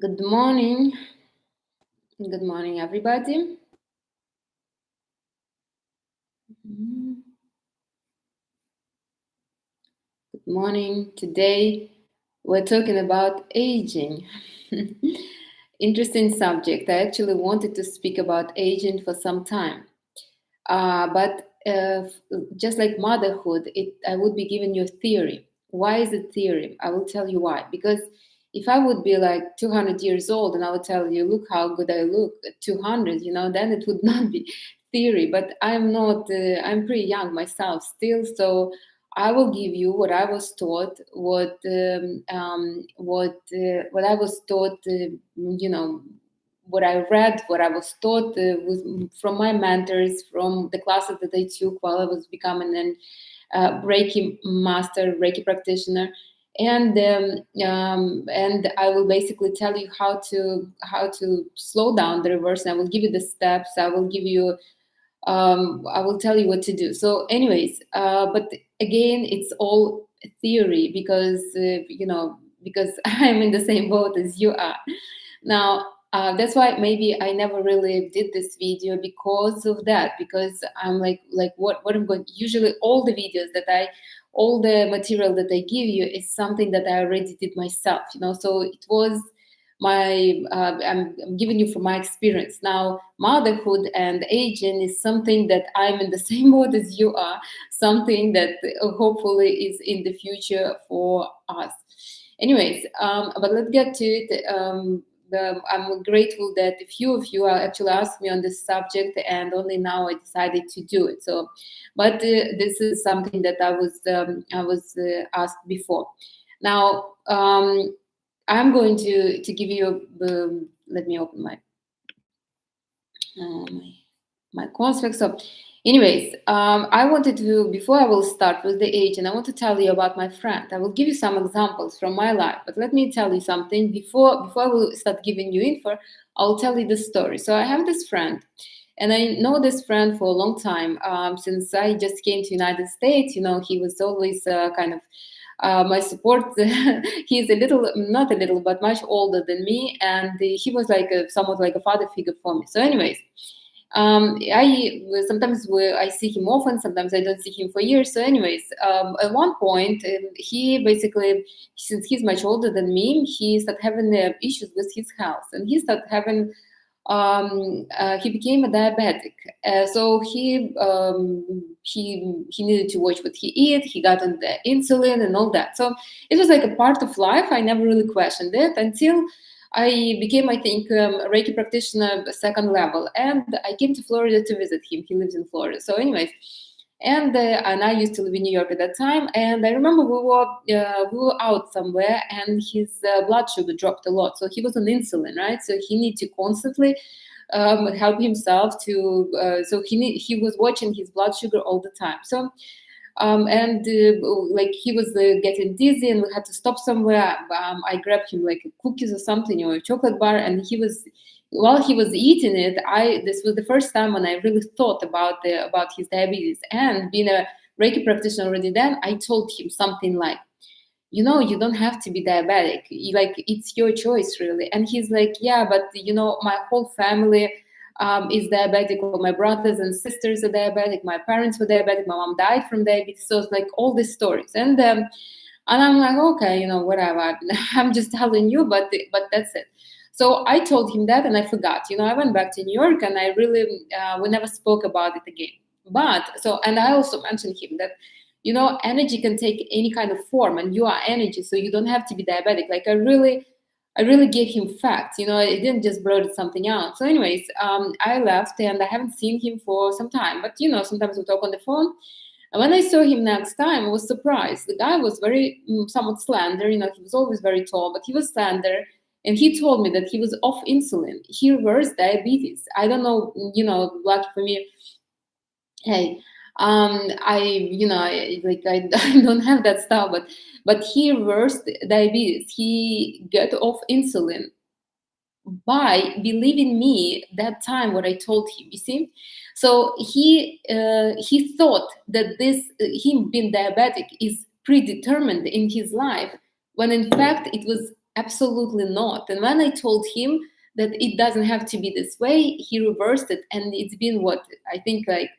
Good morning. Good morning, everybody. Good morning. Today we're talking about aging. Interesting subject. I actually wanted to speak about aging for some time. But just like motherhood, I would be giving you a theory. Why is it theory? I will tell you why. Because if I would be like 200 years old and I would tell you, look how good I look at 200, then it would not be theory. But I'm not, I'm pretty young myself still. So I will give you what I was taught, what I was taught, what I read, what I was taught was from my mentors, from the classes that I took while I was becoming an Reiki master, Reiki practitioner, and I will basically tell you how to slow down the reverse. And I will give you the steps. I will tell you what to do. So, anyways, but again, it's all theory because I'm in the same boat as you are. Now, that's why maybe I never really did this video because of that. Because I'm like what I'm going. Usually, all the material that I give you is something that I already did myself. So it was I'm giving you from my experience. Now, motherhood and aging is something that I'm in the same boat as you are. Something that hopefully is in the future for us. Anyways, but let's get to it. I'm grateful that a few of you are actually asked me on this subject, and only now I decided to do it. So, but this is something that I was asked before. Now, I'm going to give you. Let me open my my construct. So, anyways, I wanted to, before I will start with the age, and I want to tell you about my friend. I will give you some examples from my life, but let me tell you something before I will start giving you info. I'll tell you the story. So I have this friend, and I know this friend for a long time. Since I just came to United States, he was always kind of my support. He's a little, not a little, but much older than me, and he was like somewhat like a father figure for me. So, anyways, I see him often. Sometimes I don't see him for years. So, anyways, at one point, he basically, since he's much older than me, he started having issues with his health, and he became a diabetic. So he needed to watch what he eat. He got on the insulin and all that. So it was like a part of life. I never really questioned it until I became, I think, a Reiki practitioner second level, and I came to Florida to visit him. He lives in Florida. So, anyways, and I used to live in New York at that time. And I remember we were out somewhere, and his blood sugar dropped a lot. So he was on insulin, right? So he needed to constantly help himself to. He was watching his blood sugar all the time. So and like he was getting dizzy, and we had to stop somewhere. I grabbed him like cookies or something, or a chocolate bar, and while he was eating it, this was the first time when I really thought about his diabetes. And being a Reiki practitioner already then, I told him something like, you don't have to be diabetic. Like, it's your choice, really. And he's like, yeah, but my whole family is diabetic. All my brothers and sisters are diabetic. My parents were diabetic. My mom died from diabetes. So it's like all these stories. And I'm like, okay, whatever. I'm just telling you, but that's it. So I told him that, and I forgot. I went back to New York, and I really we never spoke about it again. And I also mentioned him that energy can take any kind of form, and you are energy, so you don't have to be diabetic. Like, I really gave him facts. I didn't just blurt something out. So, anyways, I left, and I haven't seen him for some time. But sometimes we talk on the phone. And when I saw him next time, I was surprised. The guy was very somewhat slender. He was always very tall, but he was slender. And he told me that he was off insulin. He reversed diabetes. I don't know. Lucky for me, hey, I don't have that stuff, but he reversed diabetes. He got off insulin by believing me that time what I told him. You see, so he thought that this him being diabetic is predetermined in his life, when in fact it was absolutely not. And when I told him that it doesn't have to be this way, he reversed it. And it's been what, I think like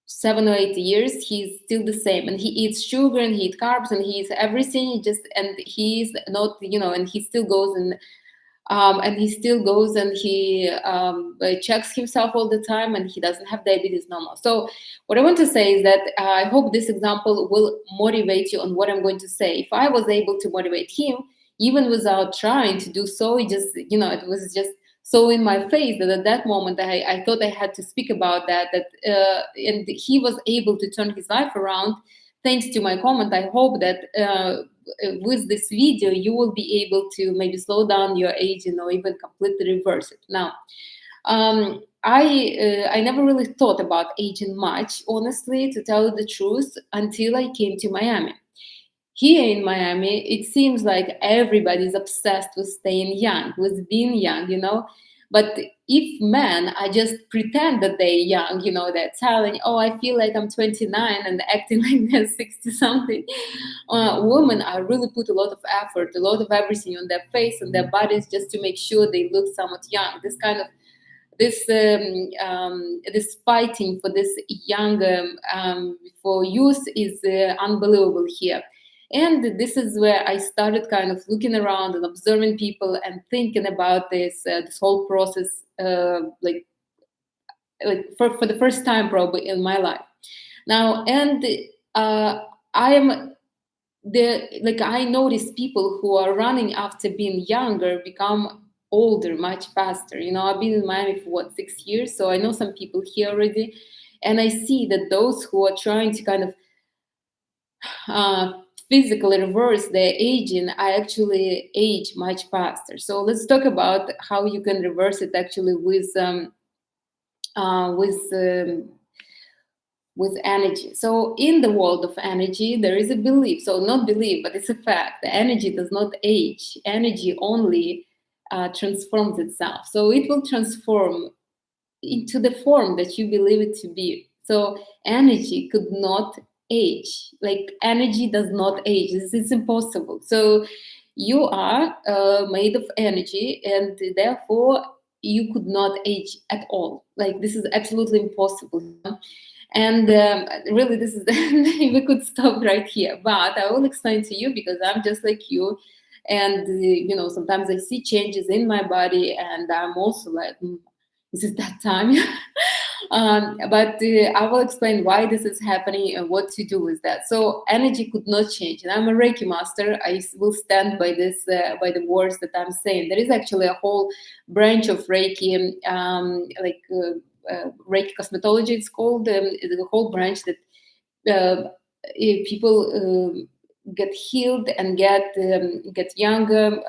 7 or 8 years, he's still the same. And he eats sugar and he eats carbs and he eats everything. Just, and he's not, and he still goes and he checks himself all the time, and he doesn't have diabetes no more. So what I want to say is that I hope this example will motivate you on what I'm going to say. If I was able to motivate him, even without trying to do so, it was just so in my face that at that moment I thought I had to speak about and he was able to turn his life around thanks to my comment. I hope that with this video you will be able to maybe slow down your aging or even completely reverse it. Now, I never really thought about aging much, honestly, to tell you the truth, until I came to Miami. Here in Miami, it seems like everybody's obsessed with staying young, with being young. But if men are just pretend that they're young, they're telling, oh, I feel like I'm 29 and acting like they're 60 something. Women are really put a lot of effort, a lot of everything on their face and their bodies just to make sure they look somewhat young. This fighting for this young for youth is unbelievable here. And this is where I started kind of looking around and observing people and thinking about this whole process, for the first time probably in my life. Now, and I am I notice people who are running after being younger become older much faster. I've been in Miami for 6 years, so I know some people here already, and I see that those who are trying to kind of physically reverse their aging, I actually age much faster. So let's talk about how you can reverse it actually with energy. So in the world of energy, there is a belief. So not belief, but it's a fact. The energy does not age. Energy only transforms itself. So it will transform into the form that you believe it to be. So energy could not age. Like energy does not age. This is impossible. So you are made of energy, and therefore you could not age at all. Like this is absolutely impossible. And really, this is we could stop right here, but I will explain to you because I'm just like you, and sometimes I see changes in my body, and I'm also like, is it that time? But I will explain why this is happening and what to do with that. So energy could not change, and I'm a Reiki master. I will stand by this, by the words that I'm saying. There is actually a whole branch of Reiki, Reiki cosmetology. It's called the whole branch that people get healed and get younger,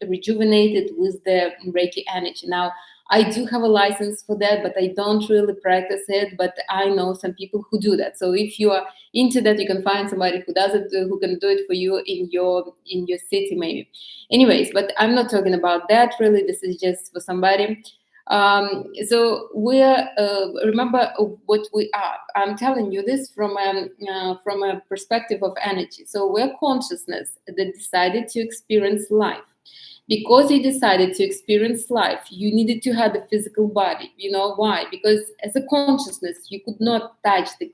rejuvenated with the Reiki energy. Now, I do have a license for that, but I don't really practice it. But I know some people who do that. So if you are into that, you can find somebody who does it, who can do it for you in your city, maybe. Anyways, but I'm not talking about that. Really, this is just for somebody. So we're remember what we are. I'm telling you this from a perspective of energy. So we're consciousness that decided to experience life. Because you decided to experience life, you needed to have a physical body. You know why? Because as a consciousness, you could not touch the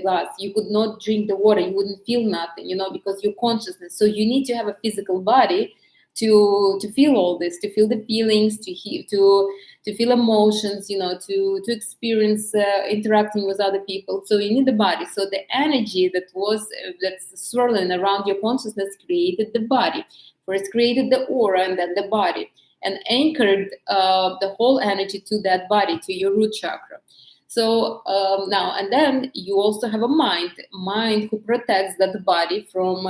glass. You could not drink the water. You wouldn't feel nothing. Because you're consciousness. So you need to have a physical body to feel all this, to feel the feelings, to feel emotions, to experience interacting with other people. So you need the body. So the energy that's swirling around your consciousness created the body. First created the aura and then the body, and anchored the whole energy to that body, to your root chakra. So now, and then you also have a mind who protects that body from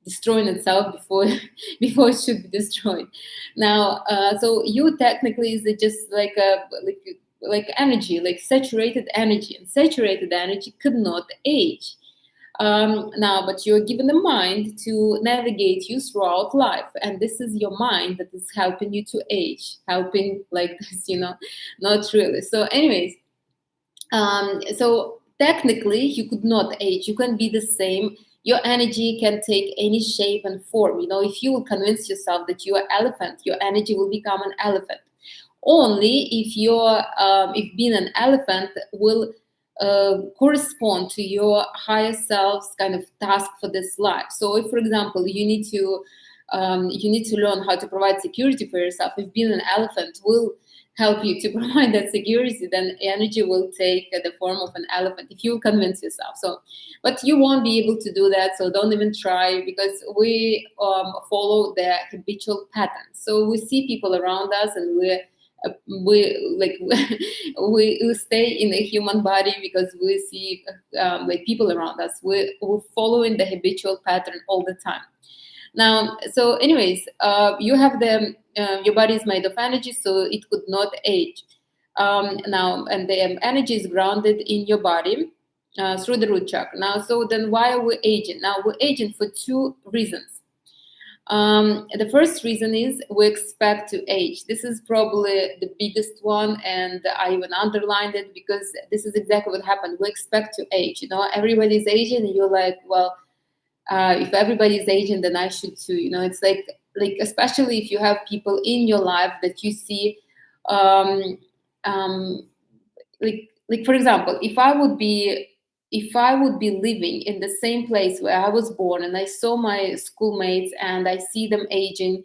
destroying itself before it should be destroyed. Now, so you technically is just like energy, like saturated energy, and saturated energy could not age. Now, but you're given a mind to navigate you throughout life, and this is your mind that is helping you to age, helping like this, not really. So, anyways, so technically you could not age. You can be the same. Your energy can take any shape and form. If you will convince yourself that you are elephant, your energy will become an elephant. Only if being an elephant will correspond to your higher self's kind of task for this life. So if, for example, you need to learn how to provide security for yourself. If being an elephant will help you to provide that security, then energy will take the form of an elephant if you convince yourself. So, but you won't be able to do that. So don't even try, because we follow the habitual patterns. So we see people around us, and we like we stay in a human body because we see like people around us. We're following the habitual pattern all the time. Now, so anyways, you have your body is made of energy, so it could not age. Now, and the energy is grounded in your body through the root chakra. Now, so then why are we aging? Now, we're aging for two reasons. The first reason is we expect to age. This is probably the biggest one, and I even underlined it because this is exactly what happened. We expect to age. Everybody's aging, and you're like, well, if everybody's aging, then I should too. It's like especially if you have people in your life that you see, like for example, if I would be living in the same place where I was born, and I saw my schoolmates and I see them aging,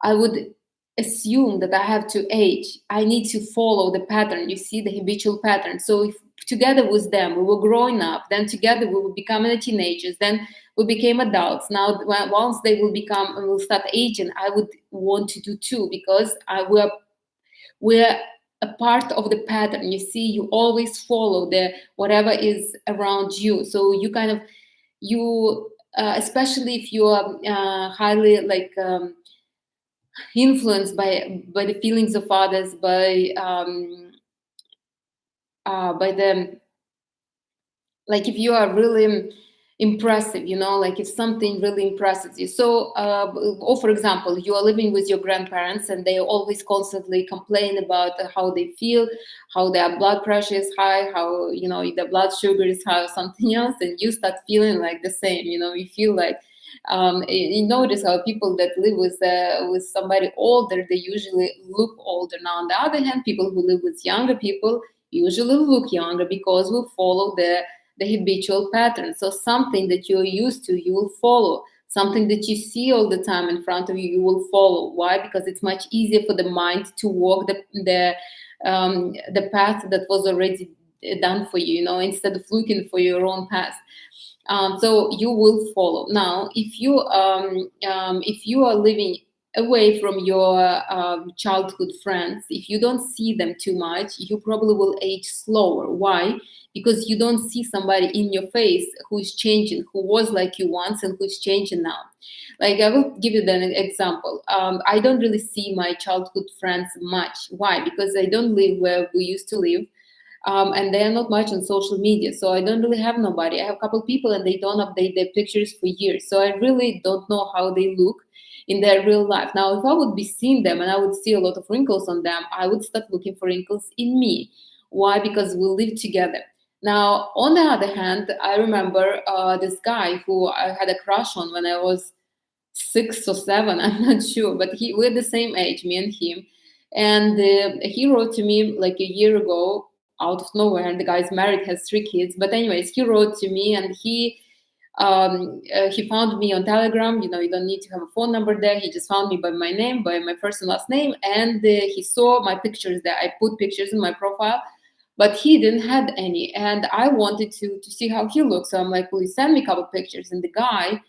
I would assume that I have to age. I need to follow the pattern. You see, the habitual pattern. So if together with them we were growing up, then together we will become teenagers, then we became adults. Now, once they will start aging, I would want to do too, because we're a part of the pattern. You see, you always follow the whatever is around you. So you kind of especially if you are highly influenced by the feelings of others, by the, like, if you are really impressive, like if something really impresses you. So, or for example, you are living with your grandparents and they always constantly complain about how they feel, how their blood pressure is high, how, their blood sugar is high or something else, and you start feeling like the same, you feel like, you notice how people that live with somebody older, they usually look older. Now, on the other hand, people who live with younger people usually look younger, because we follow the habitual pattern. So something that you're used to, you will follow. Something that you see all the time in front of you, you will follow. Why? Because it's much easier for the mind to walk the path that was already done for you, instead of looking for your own path. So you will follow. Now, if you are living away from your childhood friends, if you don't see them too much, you probably will age slower. Why? Because you don't see somebody in your face who is changing, who was like you once and who's changing now. Like, I will give you an example. I don't really see my childhood friends much. Why? Because I don't live where we used to live. And they are not much on social media, so I don't really have nobody. I have a couple people, and they don't update their pictures for years, so I really don't know how they look in their real life. Now, if I would be seeing them and I would see a lot of wrinkles on them, I would start looking for wrinkles in me. Why? Because we live together. Now, on the other hand, I remember this guy who I had a crush on when I was 6 or 7, I'm not sure, but we're the same age, me and him. And he wrote to me like a year ago, out of nowhere, and the guy's married, has 3 kids. But anyways, he wrote to me, and he found me on Telegram. You don't need to have a phone number there. He just found me by my name, by my first and last name, and he saw my pictures there. I put pictures in my profile, but he didn't have any, and I wanted to see how he looks. So I'm like, will you send me a couple pictures? And the guy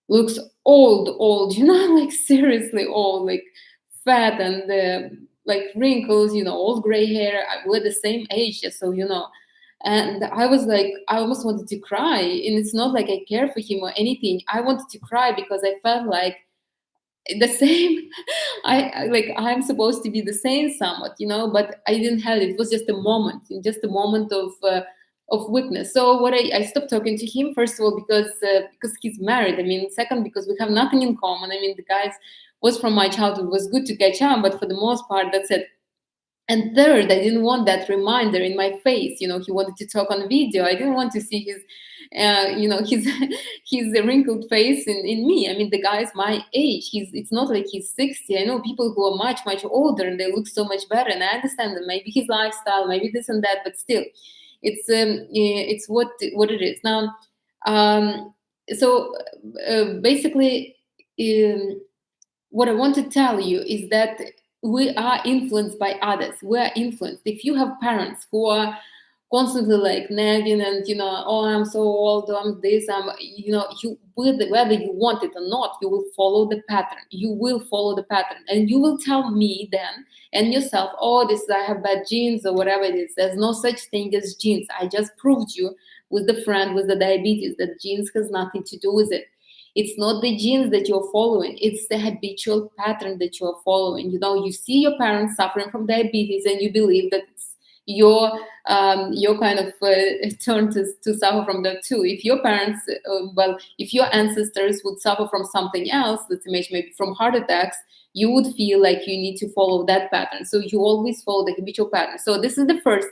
looks old, like seriously old, like fat, and like wrinkles, old gray hair. We're the same age, just so you know. And I was like, I almost wanted to cry. And it's not like I care for him or anything. I wanted to cry because I felt like the same. I'm supposed to be the same somewhat, but I didn't have it. It was just a moment, of weakness. So what I stopped talking to him, first of all, because he's married. I mean, second, because we have nothing in common. I mean, the guys was from my childhood, was good to catch up, but for the most part, that's it. And third, I didn't want that reminder in my face. He wanted to talk on video. I didn't want to see his, his his wrinkled face in me. I mean, the guy is my age. It's not like he's 60. I know people who are much, much older and they look so much better. And I understand that maybe his lifestyle, maybe this and that, but still, it's what it is. Now, so basically, what I want to tell you is that we are influenced by others. We are influenced. If you have parents who are constantly like nagging and oh, I'm so old, I'm this, whether you want it or not, you will follow the pattern. You will follow the pattern, and you will tell me then and yourself, oh, this I have bad genes or whatever it is. There's no such thing as genes. I just proved you with the friend with the diabetes that genes has nothing to do with it. It's not the genes that you're following, it's the habitual pattern that you're following. You see your parents suffering from diabetes and you believe that it's your kind of turn to suffer from that too. If your parents, if your ancestors would suffer from something else, let's imagine maybe from heart attacks, you would feel like you need to follow that pattern. So you always follow the habitual pattern. So this is the first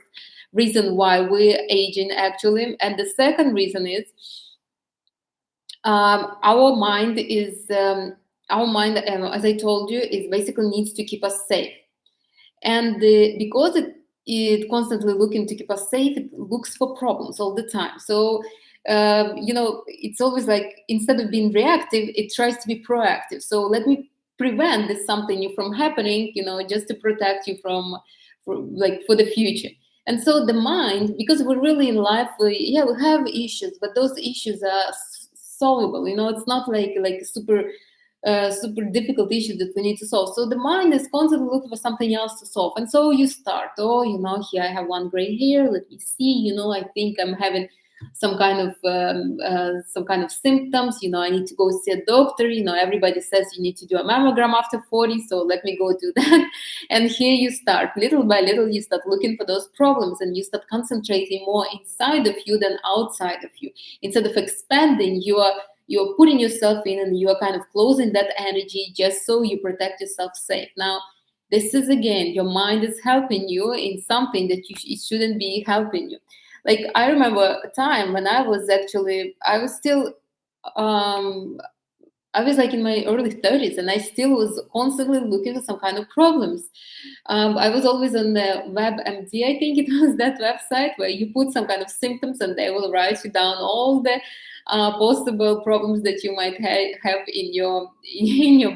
reason why we're aging actually. And the second reason is our mind, as I told you, is basically needs to keep us safe. And because it constantly looking to keep us safe, it looks for problems all the time. So it's always like, instead of being reactive, it tries to be proactive. So let me prevent this something new from happening, just to protect you for the future. And so the mind, because we're really in life, we have issues, but those issues are solvable. It's not like super difficult issues that we need to solve. So the mind is constantly looking for something else to solve. And so you start, here I have one gray hair. Let me see. I think I'm having some kind of symptoms. I need to go see a doctor. Everybody says you need to do a mammogram after 40. So let me go do that. And here you start, little by little, you start looking for those problems, and you start concentrating more inside of you than outside of you. Instead of expanding, you're putting yourself in, and you are kind of closing that energy just so you protect yourself safe. Now, this is, again, your mind is helping you in something that it shouldn't be helping you. Like, I remember a time when I was like in my early 30s, and I still was constantly looking for some kind of problems. I was always on the WebMD, I think it was that website where you put some kind of symptoms and they will write you down all the possible problems that you might have in your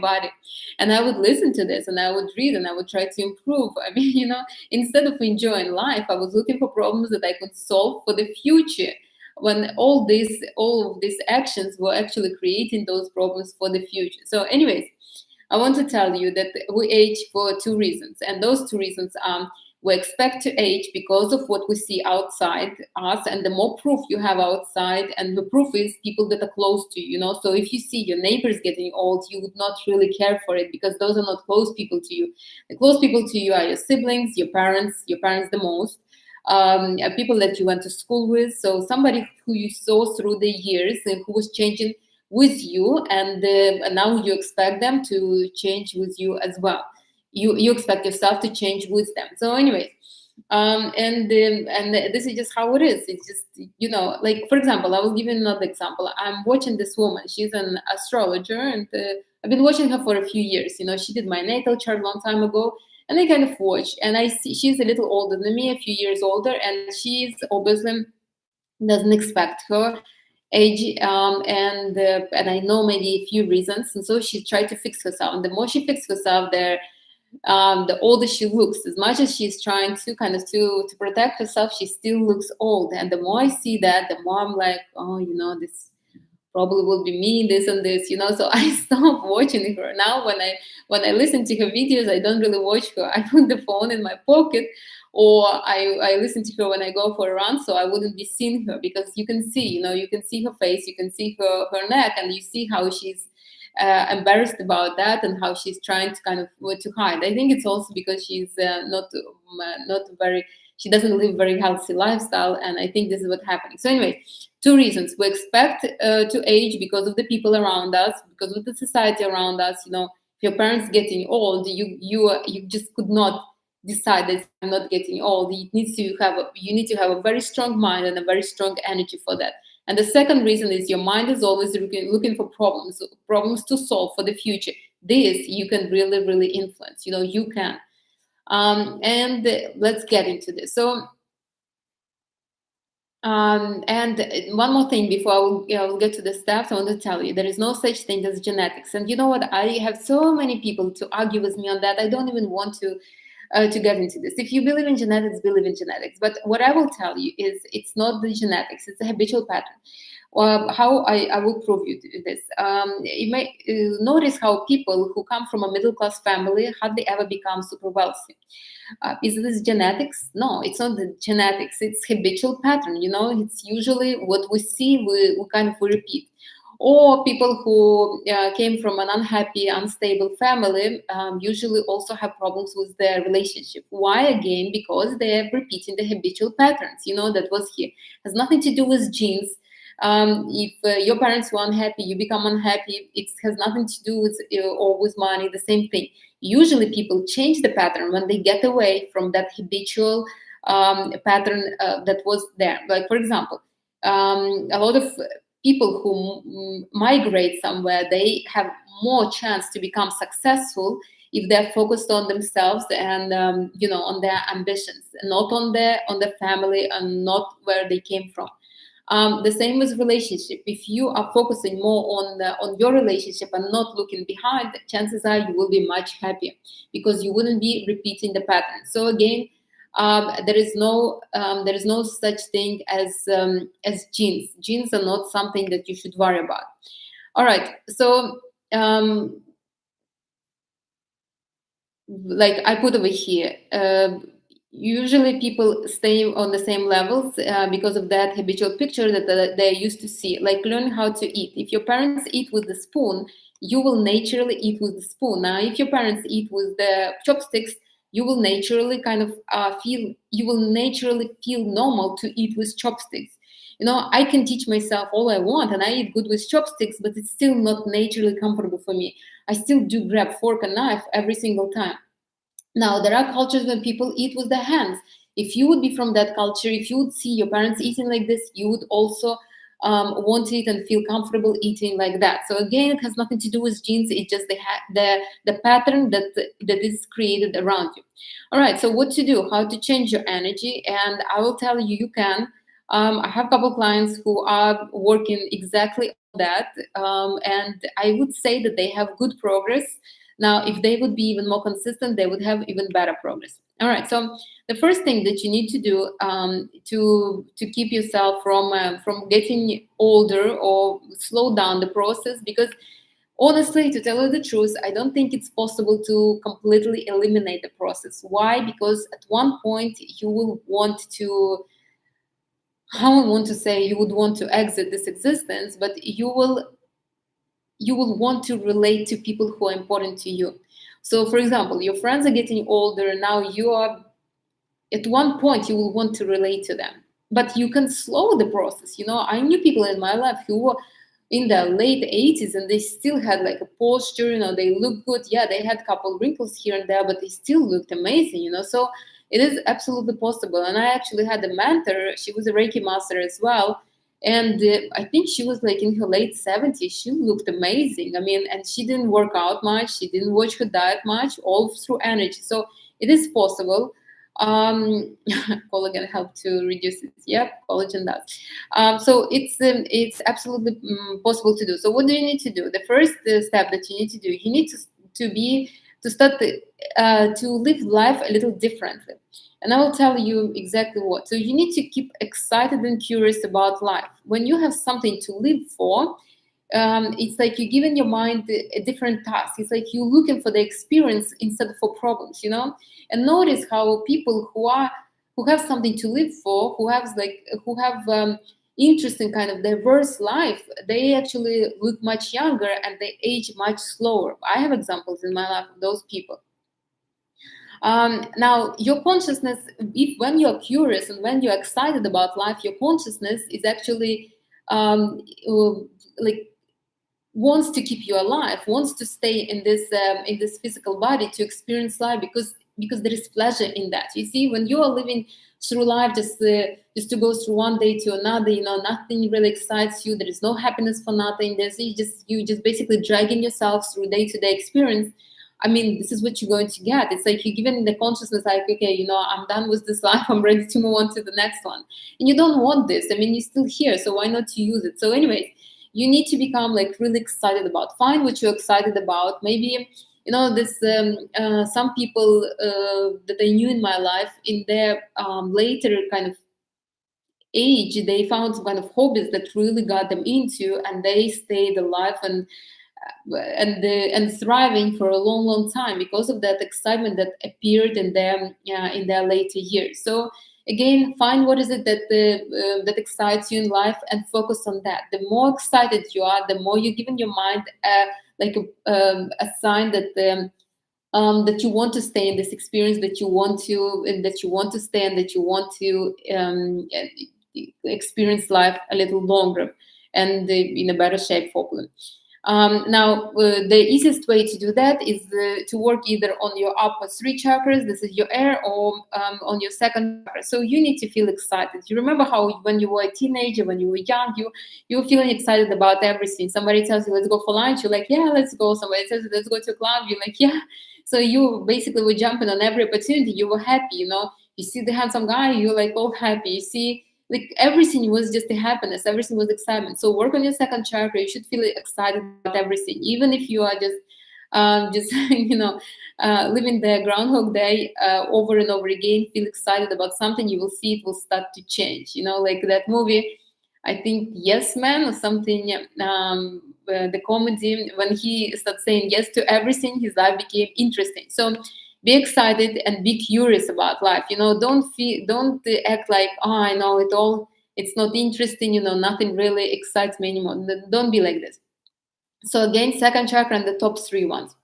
body. And I would listen to this, and I would read, and I would try to improve. I mean, instead of enjoying life, I was looking for problems that I could solve for the future, when all of these actions were actually creating those problems for the future. So anyways, I want to tell you that we age for two reasons, and those two reasons are, we expect to age because of what we see outside us, and the more proof you have outside, and the proof is people that are close to you. So if you see your neighbors getting old, you would not really care for it, because those are not close people to you. The close people to you are your siblings, your parents the most, people that you went to school with. So somebody who you saw through the years and who was changing with you, and now you expect them to change with you as well. You expect yourself to change with them. So anyways, and this is just how it is. It's just, like, for example, I will give you another example. I'm watching this woman. She's an astrologer, and I've been watching her for a few years. She did my natal chart a long time ago, and I kind of watch, and I see she's a little older than me, a few years older, and she's obviously doesn't expect her age, and I know maybe a few reasons, and so she tried to fix herself. And the more she fixed herself, the older she looks. As much as she's trying to kind of to protect herself, she still looks old. And the more I see that, the more I'm like, oh, this probably will be me, this and this, So I stopped watching her. Now when I listen to her videos, I don't really watch her. I put the phone in my pocket, or I listen to her when I go for a run, so I wouldn't be seeing her, because you can see, you can see her face, you can see her neck, and you see how she's embarrassed about that, and how she's trying to kind of to hide. I think it's also because she's not very, she doesn't live a very healthy lifestyle, and I think this is what's happening. So anyway, two reasons. We expect to age because of the people around us, because of the society around us. If your parents getting old, you just could not decide that I'm not getting old. You need to have a very strong mind and a very strong energy for that. And the second reason is your mind is always looking for problems to solve for the future. This you can really, really influence. You can. And let's get into this. So, and one more thing before I will get to the steps, I want to tell you there is no such thing as genetics. And you know what? I have so many people to argue with me on that. I don't even want to get into this. If you believe in genetics, believe in genetics. But what I will tell you is it's not the genetics, it's a habitual pattern. How I will prove you this. You may notice how people who come from a middle class family hardly ever become super wealthy. Is this genetics? No, it's not the genetics. It's habitual pattern. It's usually what we see, we repeat. Or people who came from an unhappy, unstable family usually also have problems with their relationship. Why? Again, because they're repeating the habitual patterns. That was here. Has nothing to do with genes. If your parents were unhappy, you become unhappy. It has nothing to do with or with money. The same thing. Usually, people change the pattern when they get away from that habitual pattern that was there. Like, for example, a lot of people who migrate somewhere, they have more chance to become successful if they're focused on themselves and on their ambitions, not on the family and not where they came from. The same with relationship. If you are focusing more on your relationship and not looking behind, chances are you will be much happier because you wouldn't be repeating the pattern. So again, there is no such thing as genes. Genes are not something that you should worry about. All right. So like I put over here. Usually people stay on the same levels because of that habitual picture that they're used to see, like learning how to eat. If your parents eat with the spoon, you will naturally eat with the spoon. Now, if your parents eat with the chopsticks, you will naturally feel normal to eat with chopsticks. I can teach myself all I want and I eat good with chopsticks, but it's still not naturally comfortable for me. I still do grab fork and knife every single time. Now, there are cultures when people eat with their hands. If you would be from that culture, if you would see your parents eating like this, you would also want to eat and feel comfortable eating like that. So again, it has nothing to do with genes. It's just the pattern that is created around you. All right. So what to do? How to change your energy? And I will tell you, you can. I have a couple clients who are working exactly on that, and I would say that they have good progress. Now, if they would be even more consistent, they would have even better progress. All right. So the first thing that you need to do to keep yourself from getting older or slow down the process, because honestly, to tell you the truth, I don't think it's possible to completely eliminate the process. Why? Because at one point you will want to, how I want to say, you would want to exit this existence, but you will want to relate to people who are important to you. So, for example, your friends are getting older. Now you are, at one point, you will want to relate to them. But you can slow the process. I knew people in my life who were in their late 80s and they still had like a posture, they look good. Yeah, they had a couple wrinkles here and there, but they still looked amazing, So it is absolutely possible. And I actually had a mentor. She was a Reiki master as well. And I think she was like in her late 70s. She looked amazing. I mean, and she didn't work out much. She didn't watch her diet much, all through energy. So it is possible. Collagen helps to reduce it. Yep, collagen does. So it's absolutely possible to do. So what do you need to do? The first step that you need to do, you need to start to live life a little differently. And I will tell you exactly what. So you need to keep excited and curious about life. When you have something to live for, it's like you're giving your mind a different task. It's like you're looking for the experience instead of for problems, And notice how people who have something to live for, who have interesting kind of diverse life, they actually look much younger and they age much slower. I have examples in my life of those people. Now, your consciousness, when you're curious and when you're excited about life, your consciousness is actually like wants to keep you alive, wants to stay in this physical body to experience life, because because there is pleasure in that. You see, when you are living through life just to go through one day to another, nothing really excites you. There is no happiness for nothing. There's you just basically dragging yourself through day-to-day experience. I mean, this is what you're going to get. It's like you're given the consciousness, like, okay, I'm done with this life. I'm ready to move on to the next one. And you don't want this. I mean, you're still here, so why not to use it? So anyways, you need to become like really excited about. Find what you're excited about. Maybe, this some people that I knew in my life, in their later kind of age, they found some kind of hobbies that really got them into, and they stayed alive and thriving for a long time because of that excitement that appeared in them in their later years. So again, find what is it that excites you in life and focus on that. The more excited you are, the more you're giving your mind a sign that you want to stay in this experience, that you want to stay, and that you want to experience life a little longer and in a better shape, hopefully. Now, the easiest way to do that is to work either on your upper 3 chakras, this is your air, or on your second chakra. So you need to feel excited. You remember how when you were a teenager, when you were young, you were feeling excited about everything. Somebody tells you, let's go for lunch. You're like, yeah, let's go. Somebody says, let's go to a club. You're like, yeah. So you basically were jumping on every opportunity. You were happy, You see the handsome guy, you're like all happy. You see, like everything was just a happiness, everything was excitement. So work on your second chakra. You should feel excited about everything, even if you are just living the Groundhog Day over and over again. Feel excited about something, you will see it will start to change. Like that movie, I think Yes Man or something, the comedy, when he starts saying yes to everything, his life became interesting. So be excited and be curious about life. Don't act like, oh, I know it all, it's not interesting, nothing really excites me anymore. Don't be like this. So again, second chakra and the top 3 ones.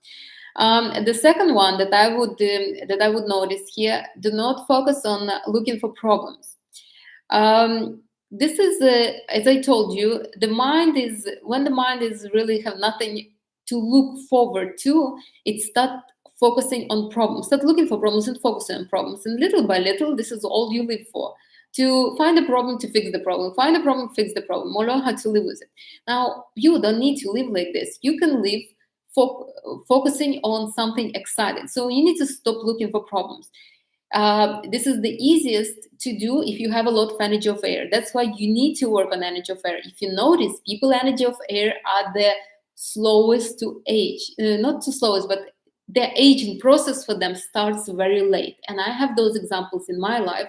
The second one that I would notice here: do not focus on looking for problems. This is, as I told you, when the mind is really have nothing to look forward to, it start focusing on problems. Start looking for problems and focusing on problems. And little by little, this is all you live for. To find a problem, to fix the problem. Find a problem, fix the problem. Or learn how to live with it. Now, you don't need to live like this. You can live focusing on something exciting. So you need to stop looking for problems. This is the easiest to do if you have a lot of energy of air. That's why you need to work on energy of air. If you notice, people energy of air are the slowest to age. Not too slowest, but the aging process for them starts very late. And I have those examples in my life.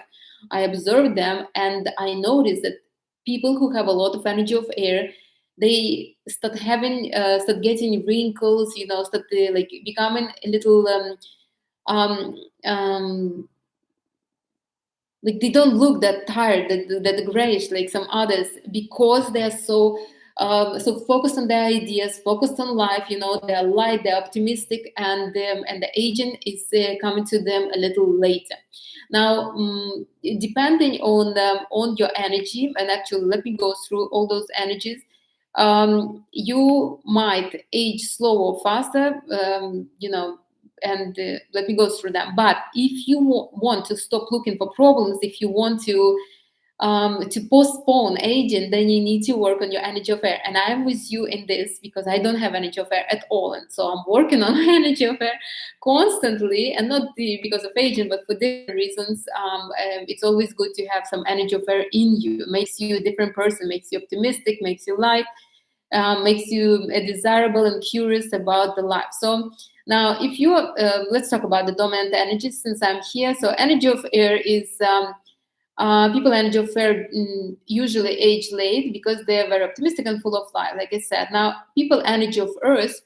I observe them, and I notice that people who have a lot of energy of air, they start getting wrinkles, start like becoming a little like they don't look that tired, that grayish like some others, because they're so focused on their ideas, focused on life. They're light, they're optimistic, and the aging is coming to them a little later. Now, depending on your energy, and actually, let me go through all those energies. You might age slower or faster, and let me go through them. But if you want to stop looking for problems, if you want to postpone aging, then you need to work on your energy of air. And I'm with you in this, because I don't have energy of air at all, and so I'm working on energy of air constantly, and not because of aging, but for different reasons. It's always good to have some energy of air in you. It makes you a different person, makes you optimistic, makes you light, makes you desirable and curious about the life. So now, if you let's talk about the dominant energy, since I'm here. So energy of air is people energy of air usually age late because they're very optimistic and full of life, like I said. Now, people energy of earth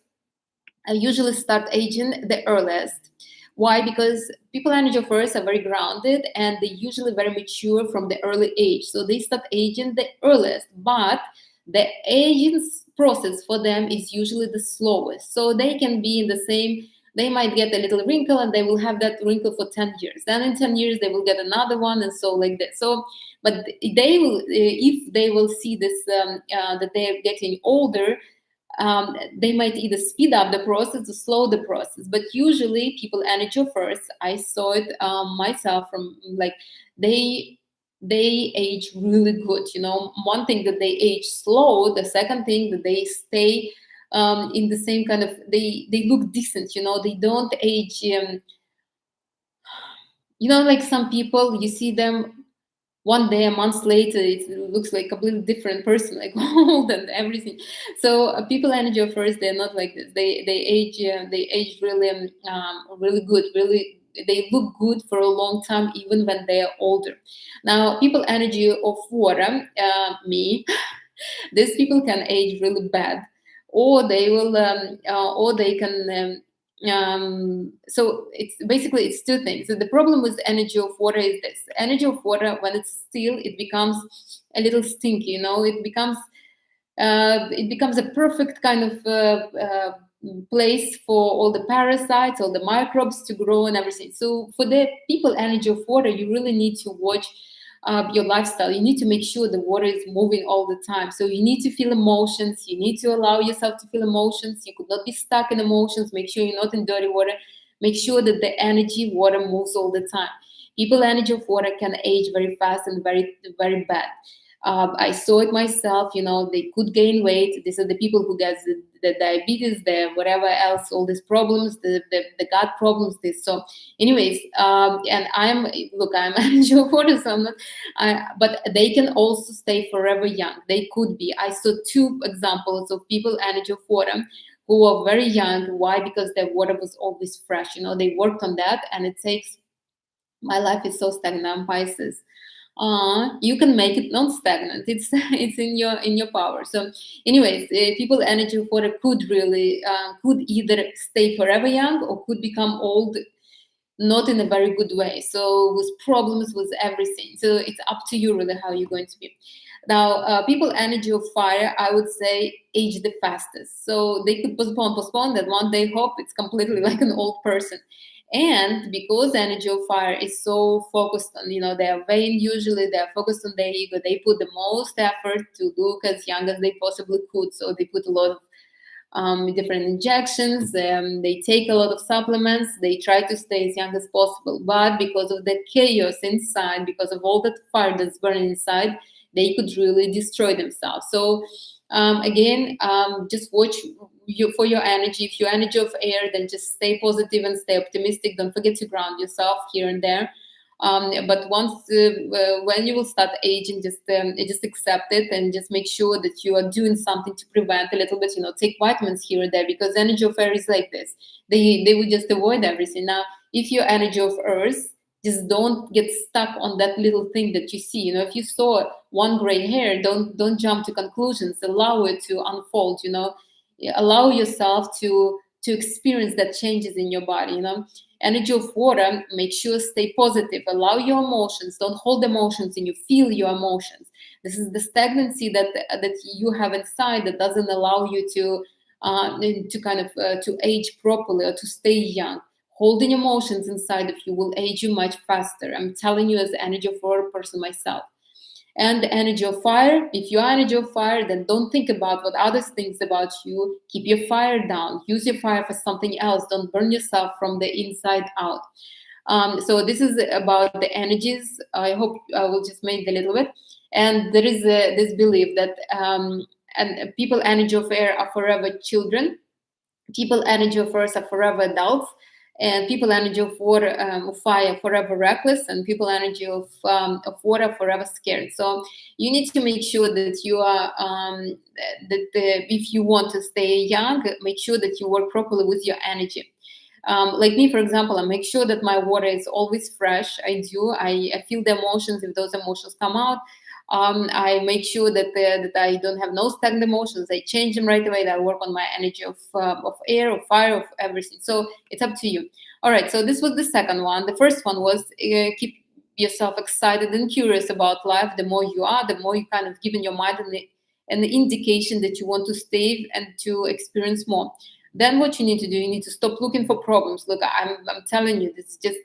usually start aging the earliest. Why? Because people energy of earth are very grounded, and they're usually very mature from the early age. So they start aging the earliest, but the aging process for them is usually the slowest. So they can be in the same, they might get a little wrinkle, and they will have that wrinkle for 10 years. Then in 10 years, they will get another one, and so like that. So, but they will, if they will see this, that they are getting older, they might either speed up the process or slow the process. But usually people energy first. I saw it myself from like they age really good. One thing that they age slow. The second thing that they stay in the same kind of they look decent. They don't age. Like some people, you see them one day, a month later, it looks like a completely different person, like old and everything. So people energy of first, they're not like this. They age really really good, really. They look good for a long time, even when they are older. Now, people energy of water, me, these people can age really bad, or they will, or they can. So it's basically it's two things. So the problem with energy of water is this: energy of water, when it's still, it becomes a little stinky. It becomes a perfect kind of place for all the parasites, all the microbes to grow and everything. So for the people energy of water, you really need to watch your lifestyle. You need to make sure the water is moving all the time. So you need to feel emotions. You need to allow yourself to feel emotions. You could not be stuck in emotions. Make sure you're not in dirty water. Make sure that the energy water moves all the time. People energy of water can age very fast and very, very bad. I saw it myself. They could gain weight. These are the people who get the diabetes, the whatever else, all these problems, the gut problems. This. So, anyways, and I'm energy of water, so I'm not. But they can also stay forever young. They could be. I saw two examples of people energy of water who are very young. Why? Because their water was always fresh. They worked on that, and it takes. My life is so stagnant. I'm Pisces. You can make it non-stagnant. It's in your power. So, anyways, people energy of water could either stay forever young or could become old, not in a very good way. So with problems with everything. So it's up to you really how you're going to be. Now, people energy of fire, I would say, age the fastest. So they could postpone that one day hope it's completely like an old person. And because energy of fire is so focused on, their vein, usually they're focused on their ego, they put the most effort to look as young as they possibly could. So they put a lot of different injections, they take a lot of supplements, they try to stay as young as possible. But because of the chaos inside, because of all that fire that's burning inside, they could really destroy themselves. So again, just watch for your energy. If your energy of air, then just stay positive and stay optimistic. Don't forget to ground yourself here and there. But once when you will start aging, just accept it and just make sure that you are doing something to prevent a little bit. Take vitamins here and there, because energy of air is like this. They will just avoid everything. Now, if your energy of earth, just don't get stuck on that little thing that you see. If you saw one gray hair, don't jump to conclusions. Allow it to unfold. Allow yourself to experience that changes in your body. Energy of water, make sure stay positive. Allow your emotions. Don't hold emotions in you. Feel your emotions. This is the stagnancy that you have inside that doesn't allow you to kind of to age properly or to stay young. Holding emotions inside of you will age you much faster. I'm telling you, as an energy of water person myself. And the energy of fire, if you are energy of fire, then don't think about what others think about you. Keep your fire down. Use your fire for something else. Don't burn yourself from the inside out. So this is about the energies. I hope I will just make a little bit. And there is this belief that and people energy of air are forever children. People energy of earth are forever adults, and people energy of water, of fire, forever reckless, and people energy of water forever scared. So you need to make sure that you are if you want to stay young, make sure that you work properly with your energy. Like me, for example, I make sure that my water is always fresh. I feel the emotions. If those emotions come out, I make sure that I don't have no stagnant emotions. I change them right away. I work on my energy of air, of fire, of everything. So it's up to you. All right. So this was the second one. The first one was keep yourself excited and curious about life. The more you are, the more you kind of giving your mind an indication that you want to stay and to experience more. Then what you need to do, you need to stop looking for problems. Look, I'm telling you, this is just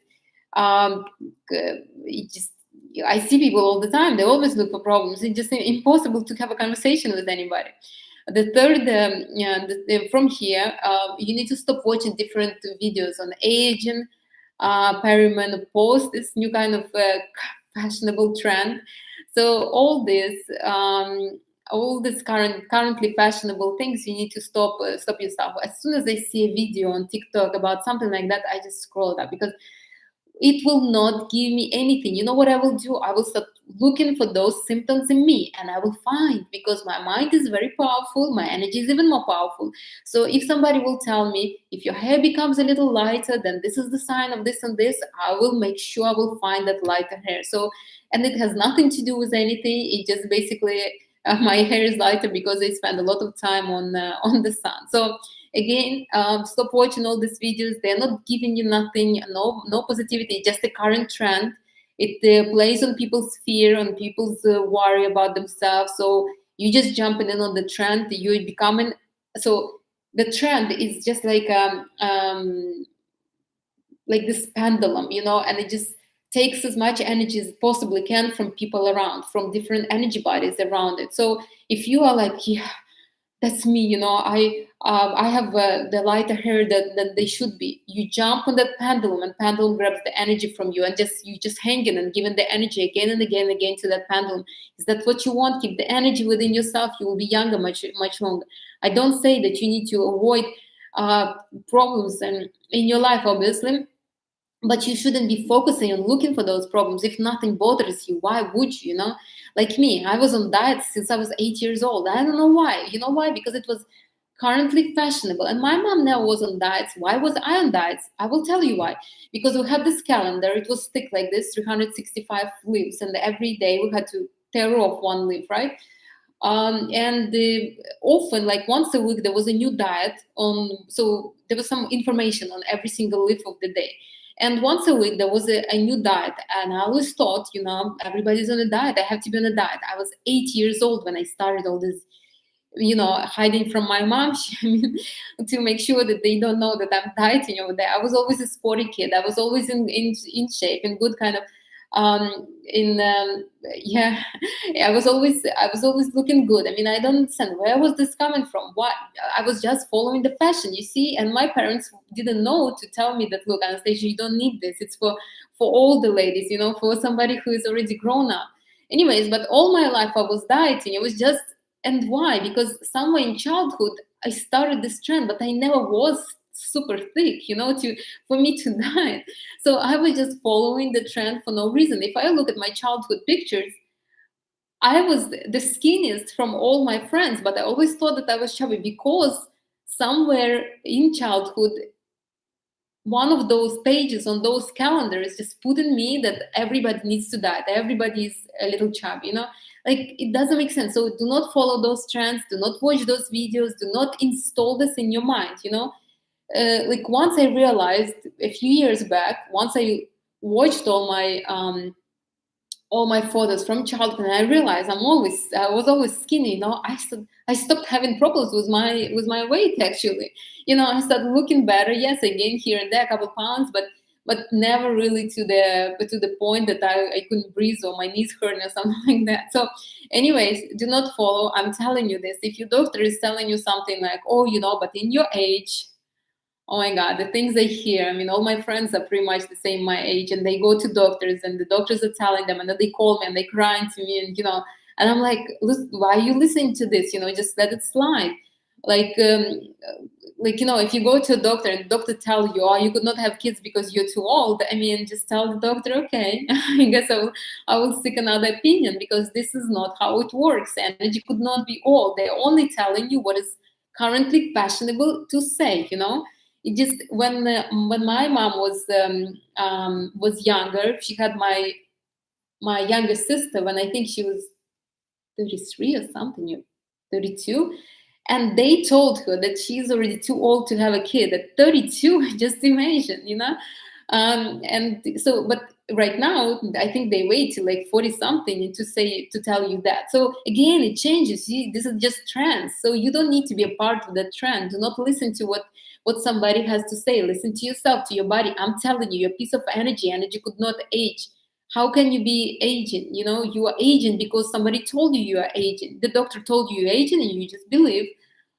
I see people all the time. They always look for problems. It's just impossible to have a conversation with anybody. The third, from here, you need to stop watching different videos on aging, perimenopause, this new kind of fashionable trend. So all this currently fashionable things, you need to stop yourself. As soon as I see a video on TikTok about something like that, I just scroll it up, because it will not give me anything. You know what I will do? I will start looking for those symptoms in me, and I will find, because my mind is very powerful, my energy is even more powerful. So if somebody will tell me, if your hair becomes a little lighter, then this is the sign of this and this, I will make sure I will find that lighter hair. So, and it has nothing to do with anything. It just basically, my hair is lighter because I spend a lot of time on the sun. So again, stop watching all these videos. They're not giving you nothing, no positivity, just a current trend. It plays on people's fear, on people's worry about themselves. So you just jumping in on the trend, you're becoming, so the trend is just like this pendulum, and it just takes as much energy as it possibly can from people around, from different energy bodies around it. So if you are like, yeah, that's me, I have the lighter hair that they should be, you jump on that pendulum, and pendulum grabs the energy from you, and you just hanging and giving the energy again and again and again to that pendulum. Is that what you want? Keep the energy within yourself, you will be younger much longer. I don't say that you need to avoid problems and in your life, obviously, but you shouldn't be focusing on looking for those problems. If nothing bothers you, why would you? Like me, I was on diet since I was 8 years old. I don't know why. You know why? Because it was currently fashionable, and my mom never was on diets. Why was I on diets? I will tell you why. Because we had this calendar, it was thick like this, 365 leaves, and every day we had to tear off one leaf, right? And often, like once a week, there was a new diet on, so there was some information on every single leaf of the day. And once a week, there was a new diet. And I always thought, everybody's on a diet. I have to be on a diet. I was 8 years old when I started all this, hiding from my mom, to make sure that they don't know that I'm dieting over there. I was always a sporty kid. I was always in shape, in good kind of, in yeah, I was always looking good. I mean, I don't understand, where was this coming from? What? I was just following the fashion, you see. And my parents didn't know to tell me that, look, Anastasia, you don't need this. It's for all the ladies, for somebody who is already grown up. Anyways, but all my life I was dieting. It was just, and why? Because somewhere in childhood I started this trend, but I never was super thick, for me to diet. So I was just following the trend for no reason. If I look at my childhood pictures, I was the skinniest from all my friends, but I always thought that I was chubby, because somewhere in childhood, one of those pages on those calendars just put in me that everybody needs to diet, everybody is a little chubby, like it doesn't make sense. So do not follow those trends, do not watch those videos, do not install this in your mind. Like once I realized a few years back, once I watched all my photos from childhood, and I realized I was always skinny. I stopped having problems with my weight. Actually, I started looking better. Yes, I gained here and there a couple pounds, but never really to the point that I couldn't breathe or my knees hurt or something like that. So, anyways, do not follow. I'm telling you this. If your doctor is telling you something like, oh, but in your age, oh my God, the things I hear. I mean, all my friends are pretty much the same my age, and they go to doctors, and the doctors are telling them, and then they call me and they crying to me, and I'm like, why are you listening to this? Just let it slide. Like, if you go to a doctor and the doctor tell you, oh, you could not have kids because you're too old. I mean, just tell the doctor, okay, I guess I will seek another opinion, because this is not how it works. Energy could not be all. They're only telling you what is currently fashionable to say. It just, when my mom was younger, she had my younger sister when I think she was 33 or something, 32, and they told her that she's already too old to have a kid at 32. Just imagine, and so, but right now I think they wait till like 40 something to tell you that. So again, it changes. See, this is just trends, so you don't need to be a part of that trend. Do not listen to what somebody has to say. Listen to yourself, to your body. I'm telling you, your piece of energy could not age How can you be aging? You are aging because somebody told you you are aging. The doctor told you you're aging, and you just believe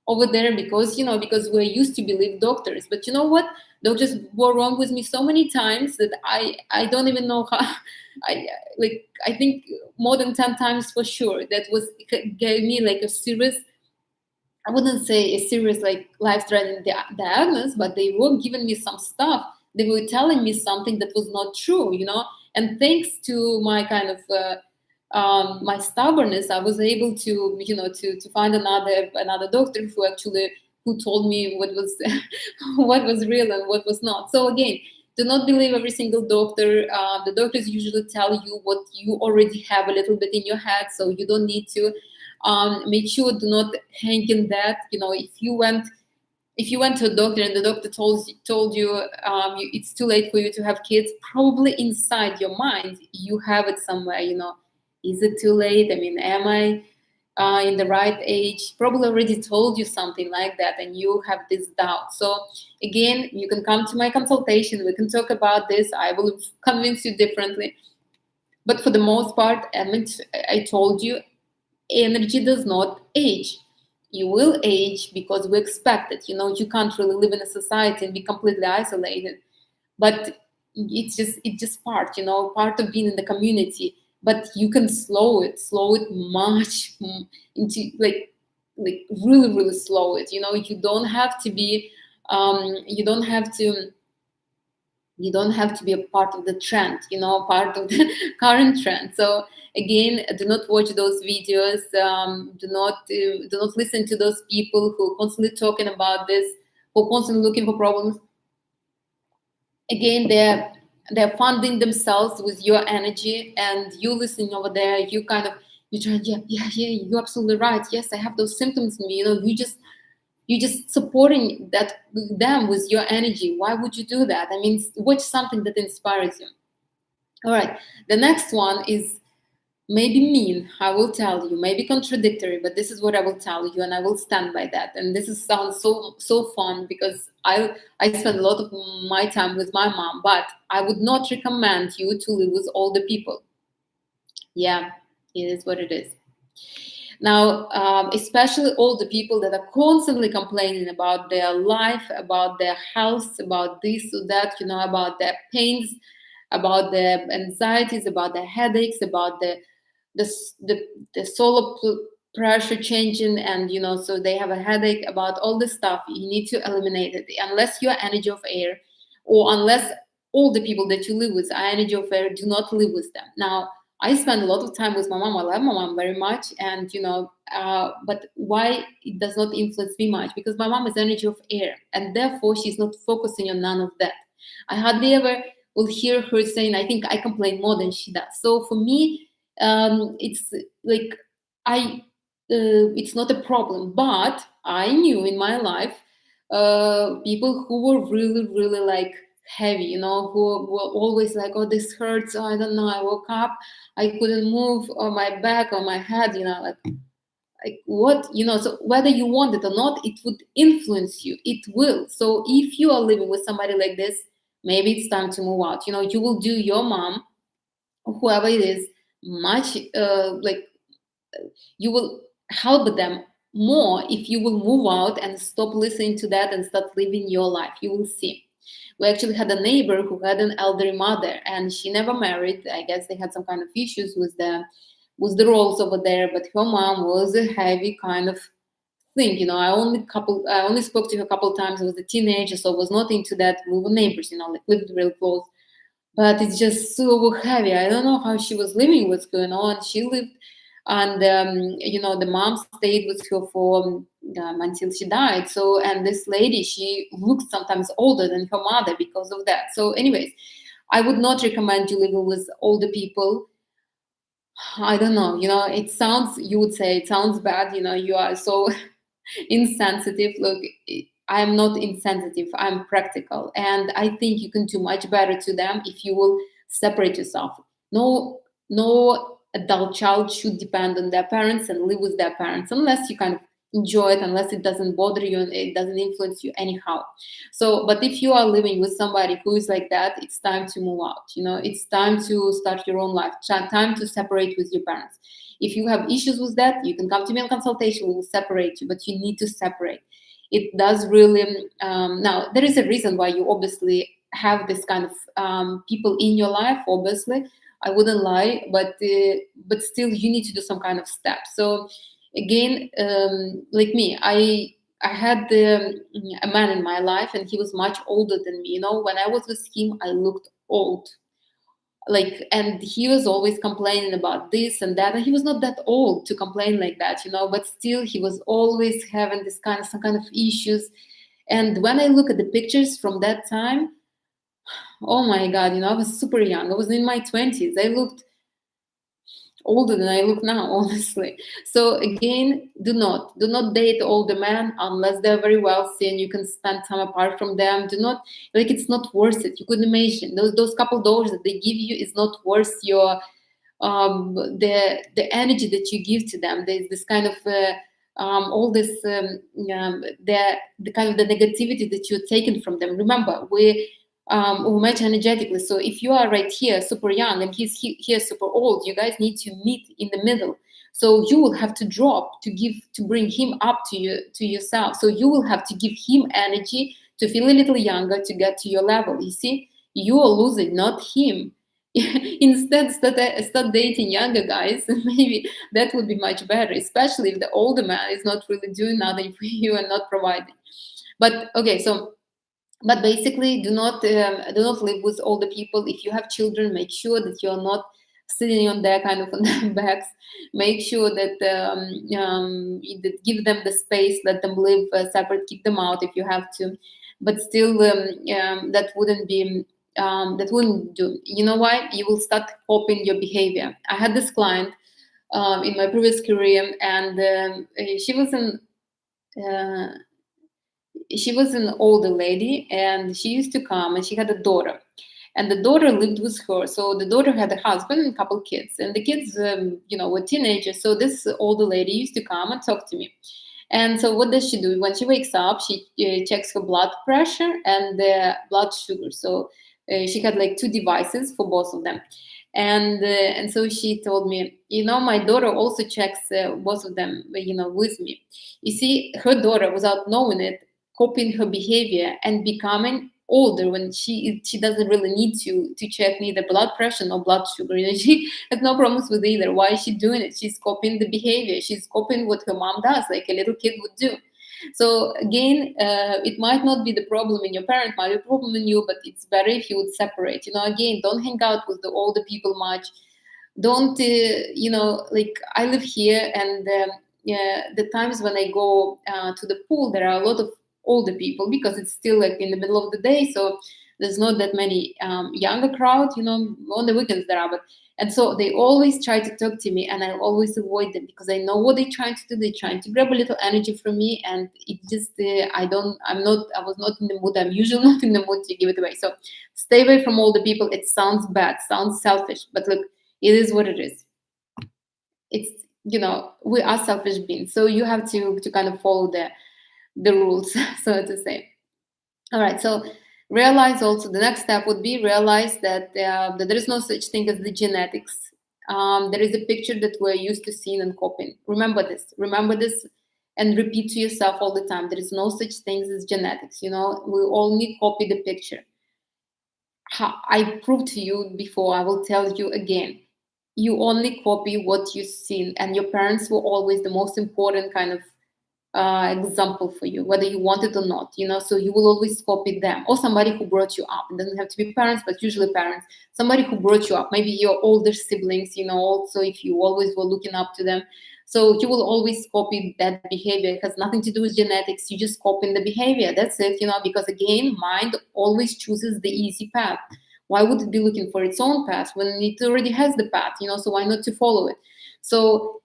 over there because because we're used to believe doctors. But you know what? Doctors were wrong with me so many times that I don't even know how. I I think more than 10 times for sure. That was gave me like a serious, I wouldn't say a serious like life-threatening diagnosis, but they were giving me some stuff. They were telling me something that was not true. And thanks to my kind of my stubbornness, I was able to to find another doctor who told me what was what was real and what was not. So again, do not believe every single doctor. The doctors usually tell you what you already have a little bit in your head, so you don't need to make sure do not hang in that. If you went to a doctor and the doctor told you, it's too late for you to have kids, probably inside your mind you have it somewhere. Is it too late? I mean, am I in the right age? Probably already told you something like that, and you have this doubt. So again, you can come to my consultation. We can talk about this. I will convince you differently. But for the most part, I told you, energy does not age. You will age because we expect it. You can't really live in a society and be completely isolated. But it's just part of being in the community. But you can slow it much into like really, really slow it. You don't have to be you don't have to be a part of the trend, part of the current trend. So again, do not watch those videos. Do not listen to those people who are constantly talking about this, who are constantly looking for problems. Again, they're funding themselves with your energy, and you listening over there, you try, yeah, you're absolutely right. Yes, I have those symptoms in me. You just supporting them with your energy. Why would you do that? I mean, watch something that inspires you. All right. The next one is maybe mean. I will tell you, maybe contradictory, but this is what I will tell you, and I will stand by that. And this sounds so fun because I spend a lot of my time with my mom, but I would not recommend you to live with older people. Yeah, it is what it is. Now, especially all the people that are constantly complaining about their life, about their health, about this or that, about their pains, about their anxieties, about their headaches, about the the solar pressure changing, and so they have a headache, about all this stuff. You need to eliminate it unless you're energy of air, or unless all the people that you live with are energy of air. Do not live with them. Now, I spend a lot of time with my mom. I love my mom very much, and but why it does not influence me much? Because my mom is energy of air, and therefore she's not focusing on none of that. I hardly ever will hear her saying, "I think I complain more than she does." So for me, it's like I, it's not a problem. But I knew in my life people who were really, really like heavy, who were always like, "Oh, this hurts. Oh, I don't know. I woke up, I couldn't move, or my back or my head, like what, so whether you want it or not, it would influence you. It will. So if you are living with somebody like this, maybe it's time to move out. You will do your mom, whoever it is, much like you will help them more if you will move out and stop listening to that and start living your life. You will see. We actually had a neighbor who had an elderly mother, and she never married. I guess they had some kind of issues with the roles over there, but her mom was a heavy kind of thing. I only spoke to her a couple of times. I was a teenager, so I was not into that. We were neighbors, like lived real close. But it's just so heavy. I don't know how she was living, what's going on. She lived, and the mom stayed with her for until she died. So, and this lady, she looked sometimes older than her mother because of that. So anyways, I would not recommend you living with older people. I don't know, it sounds, you would say it sounds bad, you are so insensitive. Look, I'm not insensitive, I'm practical, and I think you can do much better to them if you will separate yourself. No adult child should depend on their parents and live with their parents unless you kind of enjoy it unless it doesn't bother you and it doesn't influence you anyhow. So, but if you are living with somebody who is like that, it's time to move out. It's time to start your own life. Time to separate with your parents. If you have issues with that, you can come to me on consultation. We will separate you, but you need to separate. It does really. Now, there is a reason why you obviously have this kind of people in your life. Obviously, I wouldn't lie, but still, you need to do some kind of steps. So again, like me, I had a man in my life, and he was much older than me. When I was with him, I looked old. And he was always complaining about this and that, and he was not that old to complain like that, but still he was always having some kind of issues. And when I look at the pictures from that time, oh my god, I was super young. I was in my 20s. I looked older than I look now, honestly. So again, do not date older men unless they're very wealthy and you can spend time apart from them. Do not, it's not worth it. You could imagine those couple dollars that they give you is not worth your the energy that you give to them. There's this kind of all this the kind of the negativity that you're taking from them. Remember, we match energetically. So if you are right here super young and he's here super old, you guys need to meet in the middle. So you will have to drop to bring him up to yourself. So you will have to give him energy to feel a little younger to get to your level. You see, you are losing, not him. Instead, start dating younger guys, and maybe that would be much better, especially if the older man is not really doing nothing for you and not providing. But okay, but basically, do not live with older people. If you have children, make sure that you're not sitting on their kind of on their backs. Make sure that give them the space, let them live separate, keep them out if you have to. But still, that wouldn't do. You know why? You will start copying your behavior. I had this client in my previous career, and uh, she was an older lady, and she used to come, and she had a daughter, and the daughter lived with her. So the daughter had a husband and a couple kids, and the kids were teenagers. So this older lady used to come and talk to me. And so what does she do? When she wakes up, she checks her blood pressure and the blood sugar. So she had like two devices for both of them. And so she told me, my daughter also checks both of them, with me. You see, her daughter, without knowing it, copying her behavior and becoming older when she doesn't really need to check neither blood pressure nor blood sugar. She has no problems with either. Why is she doing it? She's copying the behavior. She's copying what her mom does, like a little kid would do. So again, it might not be the problem in your parent, might be a problem in you, but it's better if you would separate. Again, don't hang out with the older people much. Don't I live here, and the times when I go to the pool, there are a lot of older people because it's still like in the middle of the day, so there's not that many younger crowd. On the weekends there are, and so they always try to talk to me, and I always avoid them because I know what they're trying to do. They're trying to grab a little energy from me, and it just I was not in the mood. I'm usually not in the mood to give it away. So stay away from older people. It sounds bad, sounds selfish, but look, it is what it is. It's we are selfish beings, so you have to kind of follow the rules, so to say. All right, so realize also, the next step would be realize that there is no such thing as the genetics. There is a picture that we're used to seeing and copying. Remember this, and repeat to yourself all the time. There is no such things as genetics. We only copy the picture. I proved to you before, I will tell you again. You only copy what you've seen, and your parents were always the most important kind of example for you, whether you want it or not. So you will always copy them, or somebody who brought you up. It doesn't have to be parents, but usually parents. Somebody who brought you up, maybe your older siblings. Also, if you always were looking up to them, so you will always copy that behavior. It has nothing to do with genetics. You just copy the behavior. That's it. Because again, mind always chooses the easy path. Why would it be looking for its own path when it already has the path? So why not to follow it? So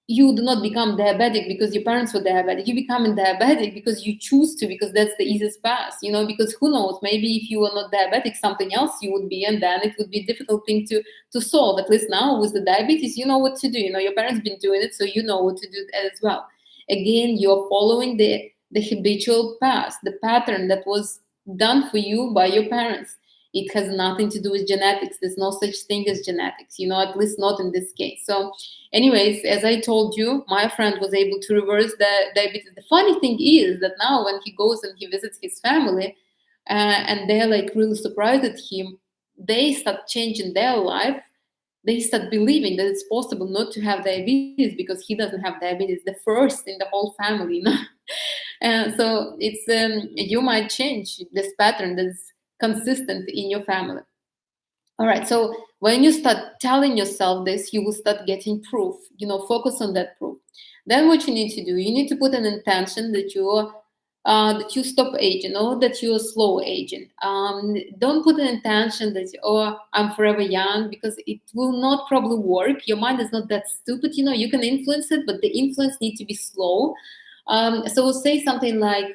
you do not become diabetic because your parents were diabetic. You become diabetic because you choose to, because that's the easiest path, because who knows, maybe if you were not diabetic, something else you would be, and then it would be a difficult thing to solve. At least now with the diabetes, you know what to do. Your parents been doing it, so you know what to do as well. Again, you're following the habitual path, the pattern that was done for you by your parents. It has nothing to do with genetics. There's no such thing as genetics, at least not in this case. So anyways, as I told you, my friend was able to reverse the diabetes. The funny thing is that now when he goes and he visits his family, and they're like really surprised at him, they start changing their life. They start believing that it's possible not to have diabetes because he doesn't have diabetes, the first in the whole family. So it's you might change this pattern that's consistent in your family. All right. So when you start telling yourself this, you will start getting proof. Focus on that proof. Then what you need to do, you need to put an intention that you stop aging, or that you're slow aging. Don't put an intention that I'm forever young, because it will not probably work. Your mind is not that stupid. You can influence it, but the influence needs to be slow. So say something like,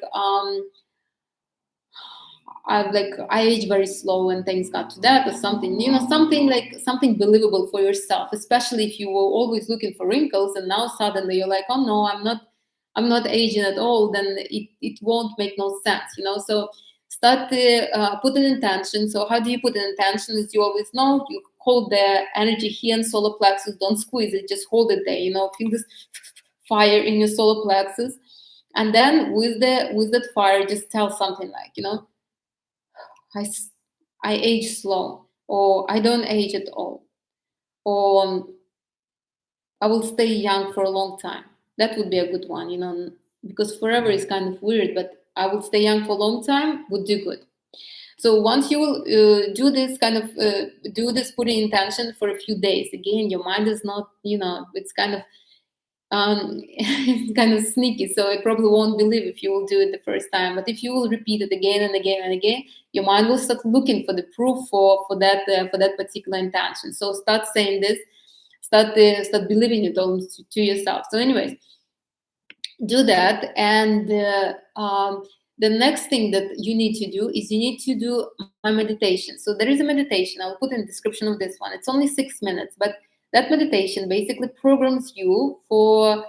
I age very slow and things got to that, or something, something believable for yourself, especially if you were always looking for wrinkles and now suddenly you're like, oh no, I'm not aging at all. Then it won't make no sense. So start to put an intention. So how do you put an intention? As you always know, you hold the energy here in solar plexus. Don't squeeze it, just hold it there. Feel this fire in your solar plexus, and then with that fire, just tell something like, I, I age slow, or I don't age at all, or I will stay young for a long time. That would be a good one, because forever is kind of weird, but I will stay young for a long time would do good. So once you will do this putting intention for a few days, again, your mind is not, it's kind of it's kind of sneaky, so it probably won't believe if you will do it the first time. But if you will repeat it again and again and again, your mind will start looking for the proof for that particular intention. So start saying this, start believing it all to yourself. So anyways, do that. And the next thing that you need to do is you need to do my meditation. So there is a meditation, I'll put in the description of this one. It's only 6 minutes, but that meditation basically programs you for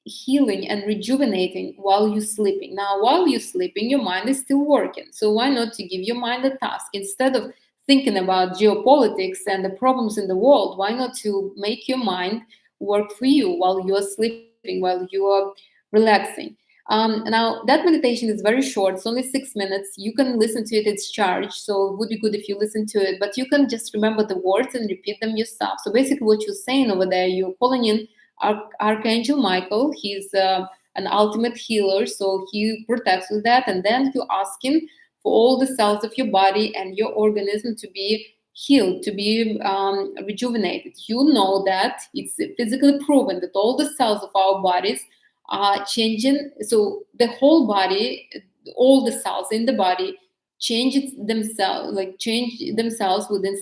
healing and rejuvenating while you're sleeping. Now, while you're sleeping, your mind is still working. So why not to give your mind a task? Instead of thinking about geopolitics and the problems in the world, why not to make your mind work for you while you're sleeping, while you're relaxing? Now, that meditation is very short. It's only 6 minutes. You can listen to it. It's charged, so it would be good if you listen to it. But you can just remember the words and repeat them yourself. So basically what you're saying over there, you're calling in Archangel Michael. He's an ultimate healer, so he protects with that. And then you're asking for all the cells of your body and your organism to be healed, to be rejuvenated. You know that it's physically proven that all the cells of our bodies are changing. So the whole body, all the cells in the body change themselves within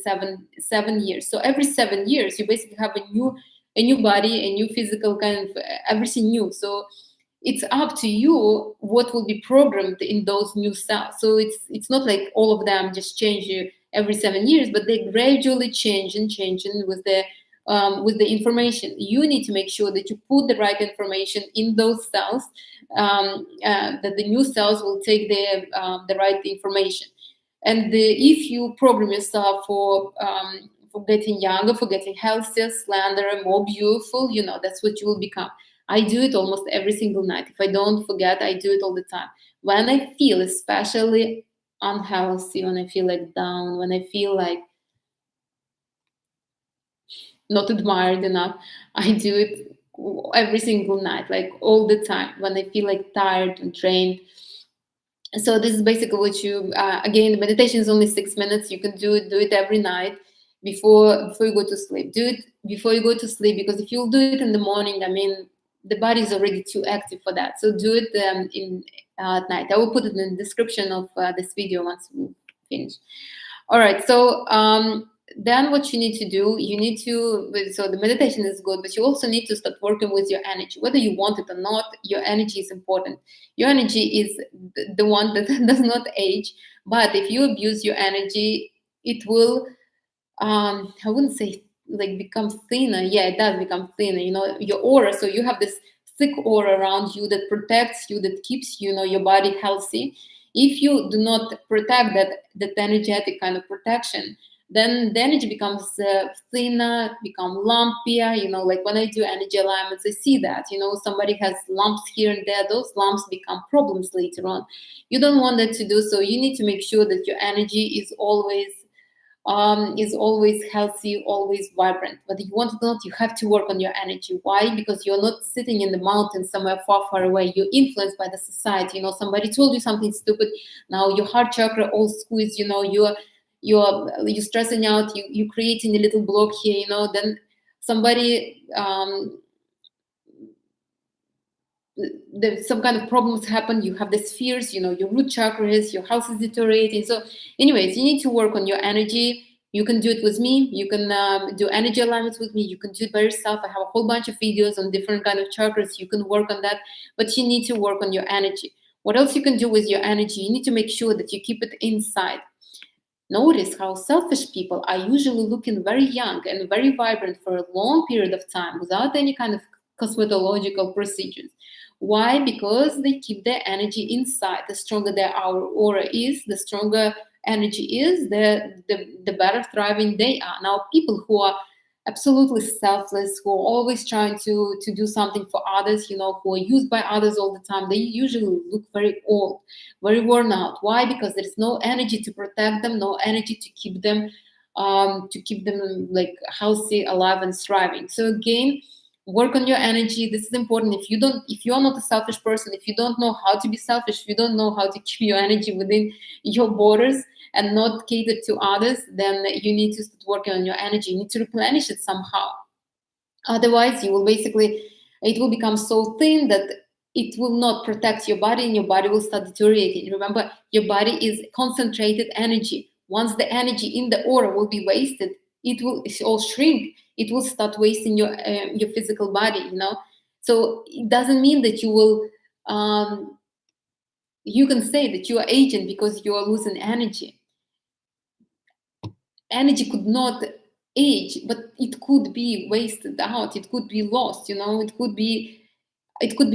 seven years. So every 7 years you basically have a new body, a new physical kind of everything new. So it's up to you what will be programmed in those new cells. So it's not like all of them just change you every 7 years, but they gradually changing with the information. You need to make sure that you put the right information in those cells, that the new cells will take the right information. And if you program yourself for getting younger, for getting healthier, slenderer, more beautiful, that's what you will become. I do it almost every single night. If I don't forget, I do it all the time. When I feel especially unhealthy, when I feel like down, when I feel like not admired enough, I do it every single night, like all the time, when I feel like tired and drained. So this is basically what you again, the meditation is only 6 minutes. You can do it every night before you go to sleep. Do it before you go to sleep, because if you'll do it in the morning, I mean, the body is already too active for that. So do it at night. I will put it in the description of this video once we finish. All right. So then what you need to do, you need to, so the meditation is good, but you also need to start working with your energy. Whether you want it or not, your energy is important. Your energy is the one that does not age, but if you abuse your energy, it will, I wouldn't say like become thinner. Yeah, it does become thinner, your aura. So you have this thick aura around you that protects you, that keeps, your body healthy. If you do not protect that energetic kind of protection, then the energy becomes thinner, become lumpier. Like when I do energy alignments, I see that, somebody has lumps here and there. Those lumps become problems later on. You don't want that to do so. You need to make sure that your energy is always healthy, always vibrant. Whether you want it or not, you have to work on your energy. Why? Because you're not sitting in the mountains somewhere far, far away. You're influenced by the society. Somebody told you something stupid. Now your heart chakra all squeezed. You're stressing out. You're creating a little block here. Then somebody some kind of problems happen. You have these fears, your root chakra is, your health is deteriorating. So anyways, you need to work on your energy. You can do it with me. You can do energy alignments with me. You can do it by yourself. I have a whole bunch of videos on different kind of chakras. You can work on that, but you need to work on your energy. What else you can do with your energy? You need to make sure that you keep it inside. Notice how selfish people are usually looking very young and very vibrant for a long period of time without any kind of cosmetological procedures. Why? Because they keep their energy inside. The stronger their aura is, the stronger energy is, the better thriving they are. Now, people who are absolutely selfless, who are always trying to do something for others, who are used by others all the time, they usually look very old, very worn out. Why? Because there's no energy to protect them, no energy to keep them like healthy, alive, and thriving. So again, work on your energy. This is important. If you're not a selfish person, if you don't know how to be selfish, if you don't know how to keep your energy within your borders and not cater to others, then you need to start working on your energy. You need to replenish it somehow. Otherwise, it will become so thin that it will not protect your body, and your body will start deteriorating. Remember, your body is concentrated energy. Once the energy in the aura will be wasted, it will all shrink. It will start wasting your physical body. So it doesn't mean that you will. You can say that you are aging because you are losing energy. Energy could not age, but it could be wasted out. It could be lost. It could be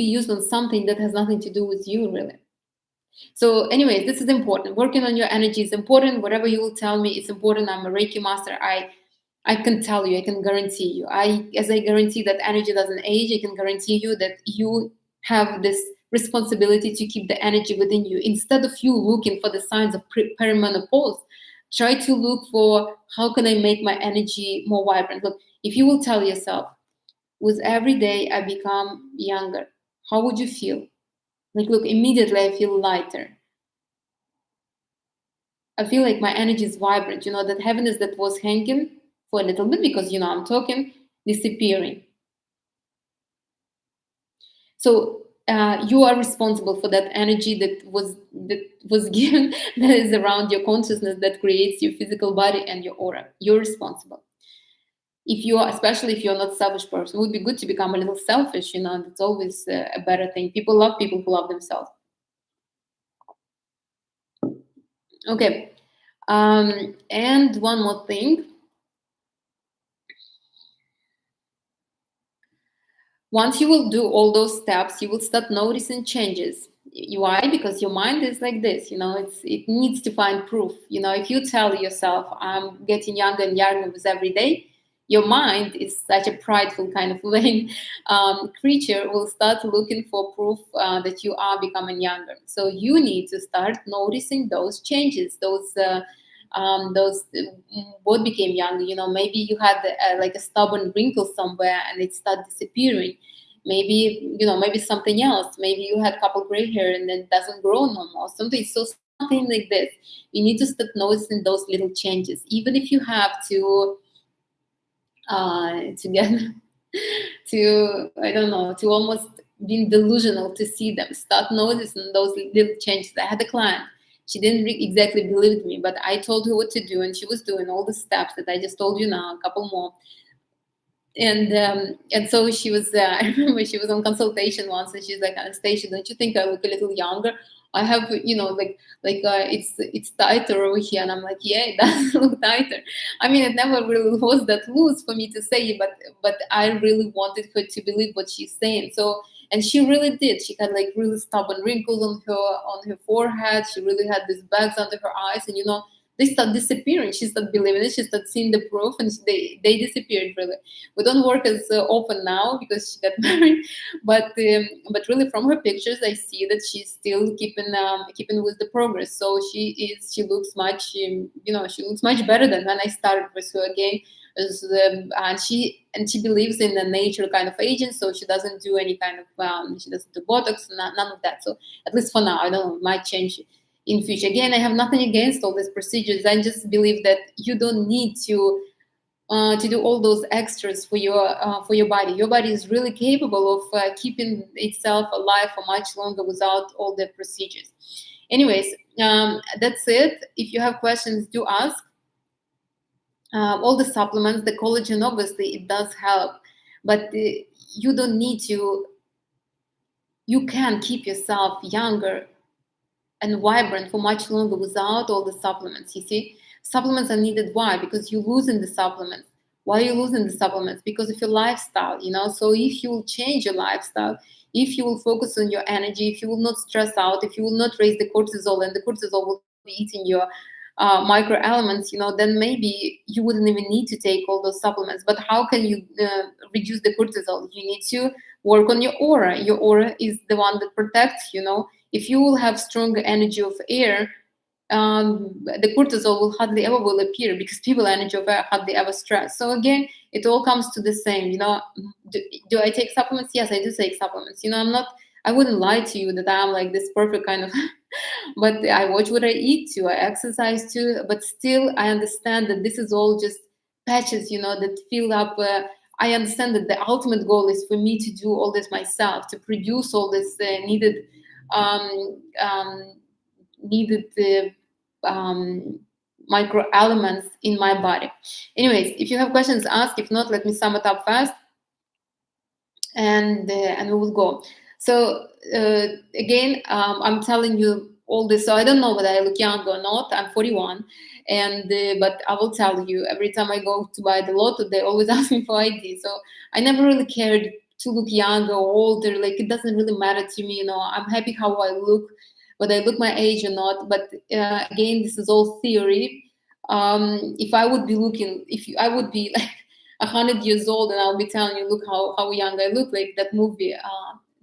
used on something that has nothing to do with you, really. So anyways, this is important. Working on your energy is important. Whatever you will tell me, it's important. I'm a Reiki master. I can tell you, I can guarantee you. As I guarantee that energy doesn't age, I can guarantee you that you have this responsibility to keep the energy within you. Instead of you looking for the signs of perimenopause, try to look for how can I make my energy more vibrant. Look, if you will tell yourself, with every day I become younger, how would you feel? Like, look, immediately I feel lighter. I feel like my energy is vibrant. That heaviness that was hanging for a little bit, because I'm talking, disappearing. So you are responsible for that energy that was given, that is around your consciousness, that creates your physical body and your aura. You're responsible. Especially if you're not a selfish person, it would be good to become a little selfish. That's always a better thing. People love people who love themselves. Okay. And one more thing. Once you will do all those steps, you will start noticing changes. Why? Because your mind is like this, it needs to find proof. If you tell yourself, I'm getting younger and younger with every day, your mind is such a prideful kind of vain creature, will start looking for proof that you are becoming younger. So you need to start noticing those changes, those what became younger. Maybe you had like a stubborn wrinkle somewhere and it started disappearing. Maybe something else. Maybe you had a couple gray hair and then it doesn't grow no more. Something like this. You need to start noticing those little changes, even if you have to get to, I don't know, to almost being delusional to see them. Start noticing those little changes. I had a client. She didn't exactly believe me, but I told her what to do, and she was doing all the steps that I just told you now, a couple more. And so she was. I remember she was on consultation once, and she's like, "Anastasia, don't you think I look a little younger? I have, it's tighter over here." And I'm like, "Yeah, it does look tighter." I mean, it never really was that loose for me to say, but I really wanted her to believe what she's saying. So, and she really did. She had like really stubborn wrinkles on her forehead. She really had these bags under her eyes, and they start disappearing. She started believing it. She started seeing the proof, and they disappeared really. We don't work as often now because she got married, but really from her pictures, I see that she's still keeping with the progress. So she looks much she looks much better than when I started with her again. And she believes in the nature kind of aging, so she doesn't do any kind of she doesn't do Botox, none of that. So at least for now, I don't know, it might change in future. Again, I have nothing against all these procedures. I just believe that you don't need to do all those extras for your body. Your body is really capable of keeping itself alive for much longer without all the procedures. Anyways, that's it. If you have questions, do ask. All the supplements, the collagen, obviously, it does help, but you don't need to. You can keep yourself younger and vibrant for much longer without all the supplements. You see, supplements are needed. Why? Because you're losing the supplements. Why are you losing the supplements? Because of your lifestyle. So if you will change your lifestyle, if you will focus on your energy, if you will not stress out, if you will not raise the cortisol, and the cortisol will be eating your micro elements, then maybe you wouldn't even need to take all those supplements. But how can you reduce the cortisol? You need to work on your aura. Your aura is the one that protects. If you will have stronger energy of air, the cortisol will hardly ever will appear, because people energy of air hardly ever stress. So again, it all comes to the same. Do I take supplements? Yes, I do take supplements. I wouldn't lie to you that I'm like this perfect kind of but I watch what I eat too, I exercise too, but still I understand that this is all just patches, that fill up. I understand that the ultimate goal is for me to do all this myself, to produce all this um, um, needed micro elements in my body. Anyways, if you have questions, ask. If not, let me sum it up fast, and we will go. So again, I'm telling you all this. So I don't know whether I look young or not. I'm 41, and but I will tell you, every time I go to buy the lotto, they always ask me for ID. So I never really cared to look younger or older. Like, it doesn't really matter to me. I'm happy how I look, whether I look my age or not. But again, this is all theory. If I would be looking, I would be like 100 years old, and I'll be telling you, look how young I look, like that movie,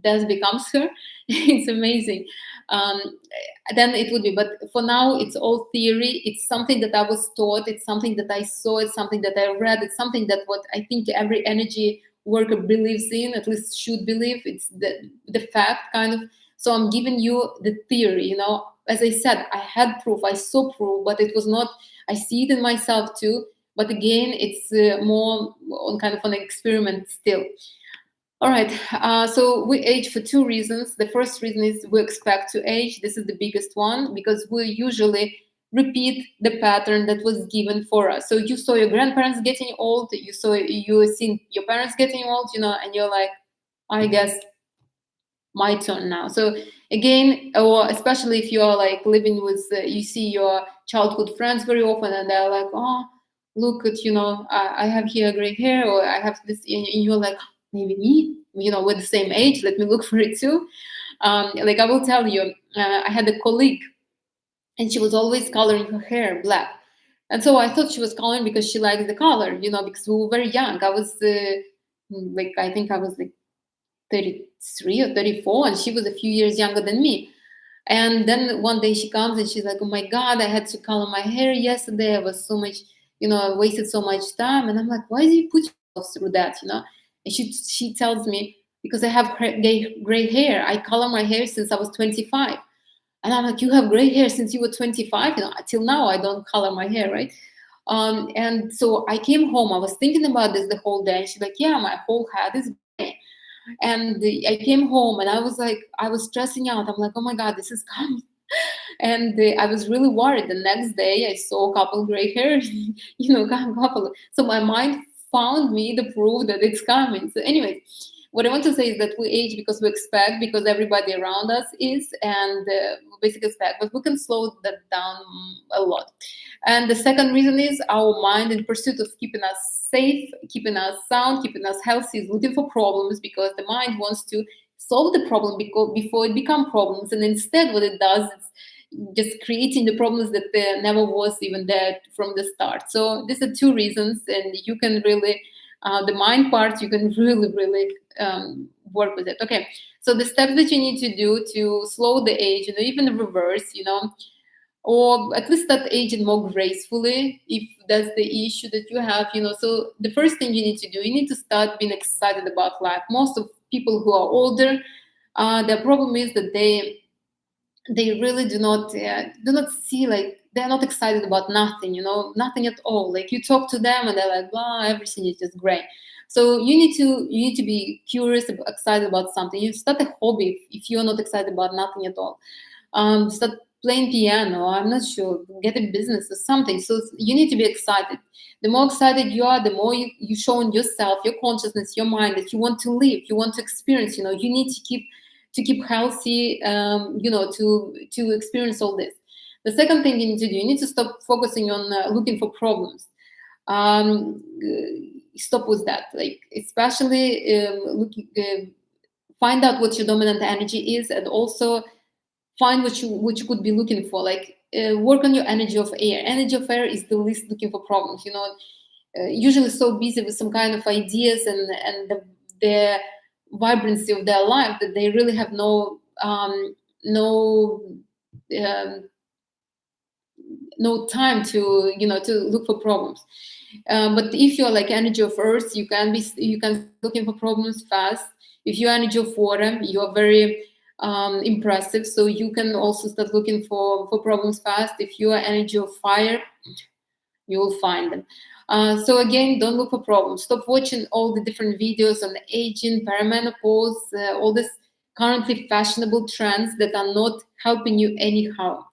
Des Becomes Her. It's amazing. Then it would be, but for now, it's all theory. It's something that I was taught. It's something that I saw. It's something that I read. It's something that what I think every energy worker believes in, at least should believe. It's the fact, kind of. So I'm giving you the theory. As I said, I had proof. I saw proof, but it was not. I see it in myself too. But again, it's more on kind of an experiment still. All right. So we age for two reasons. The first reason is we expect to age. This is the biggest one, because we usually repeat the pattern that was given for us. So you saw your grandparents getting old. You seen your parents getting old. And you're like, I guess my turn now. So again, or especially if you're like living with, you see your childhood friends very often, and they're like, oh, look at, I have here gray hair, or I have this, and you're like, maybe me, we're the same age, let me look for it too. Like, I will tell you, I had a colleague, and she was always coloring her hair black. And so I thought she was coloring because she liked the color, because we were very young. I was I think I was like 33 or 34, and she was a few years younger than me. And then one day she comes and she's like, oh my God, I had to color my hair yesterday. I was so much, I wasted so much time. And I'm like, why do you put yourself through that, And she tells me, because I have gray hair. I color my hair since I was 25. And I'm like, you have gray hair since you were 25? Till now I don't color my hair, right? And so I came home. I was thinking about this the whole day. And she's like, yeah, my whole head is gray. And I came home, and I was stressing out. I'm like, oh my God, this is coming. And I was really worried. The next day, I saw a couple gray hairs, couple. So my mind found me the proof that it's coming. So anyway, what I want to say is that we age because we expect, because everybody around us is, and we basically expect, but we can slow that down a lot. And the second reason is our mind, in pursuit of keeping us safe, keeping us sound, keeping us healthy, is looking for problems, because the mind wants to solve the problem before it become problems. And instead, what it does is just creating the problems that there never was even there from the start. So these are two reasons, and you can really, the mind part, you can really work with it. Okay, so the steps that you need to do to slow the age, even reverse, or at least start aging more gracefully, if that's the issue that you have. So the first thing you need to do, you need to start being excited about life. Most of people who are older, their problem is that they really do not see, like, they're not excited about nothing, nothing at all. Like, you talk to them and they're like, blah, everything is just great. So you need to be curious, excited about something. You start a hobby if you're not excited about nothing at all. Start playing piano, I'm not sure, get a business or something. So you need to be excited. The more excited you are, the more you show in yourself, your consciousness, your mind, that you want to live, you want to experience. You need to keep healthy, to experience all this. The second thing you need to do, you need to stop focusing on looking for problems. Stop with that. Like, especially find out what your dominant energy is, and also find what you could be looking for. Like, work on your energy of air. Energy of air is the least looking for problems. Usually so busy with some kind of ideas and the vibrancy of their life, that they really have no um, no time to to look for problems. But if you're like energy of earth, you can looking for problems fast. If you're energy of water, you're very impressive, so you can also start looking for problems fast. If you are energy of fire, you will find them. So again, don't look for problems. Stop watching all the different videos on aging, perimenopause, all this currently fashionable trends that are not helping you anyhow.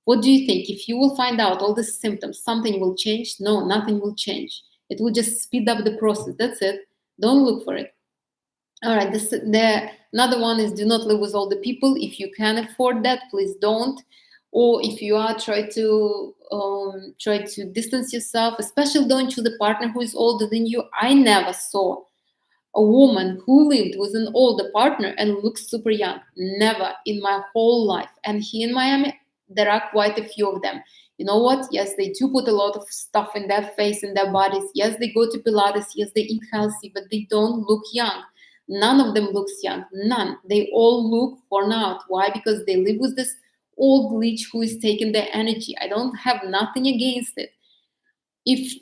What do you think? If you will find out all these symptoms, something will change? No, nothing will change. It will just speed up the process. That's it. Don't look for it. All right. Another one is, do not live with older people. If you can afford that, please don't. Or if you are, try to distance yourself. Especially don't choose a partner who is older than you. I never saw a woman who lived with an older partner and looks super young. Never in my whole life. And here in Miami, there are quite a few of them. You know what? Yes, they do put a lot of stuff in their face, in their bodies. Yes, they go to Pilates. Yes, they eat healthy, but they don't look young. None of them looks young. None. They all look worn out. Why? Because they live with this old leech who is taking their energy. I don't have nothing against it. If,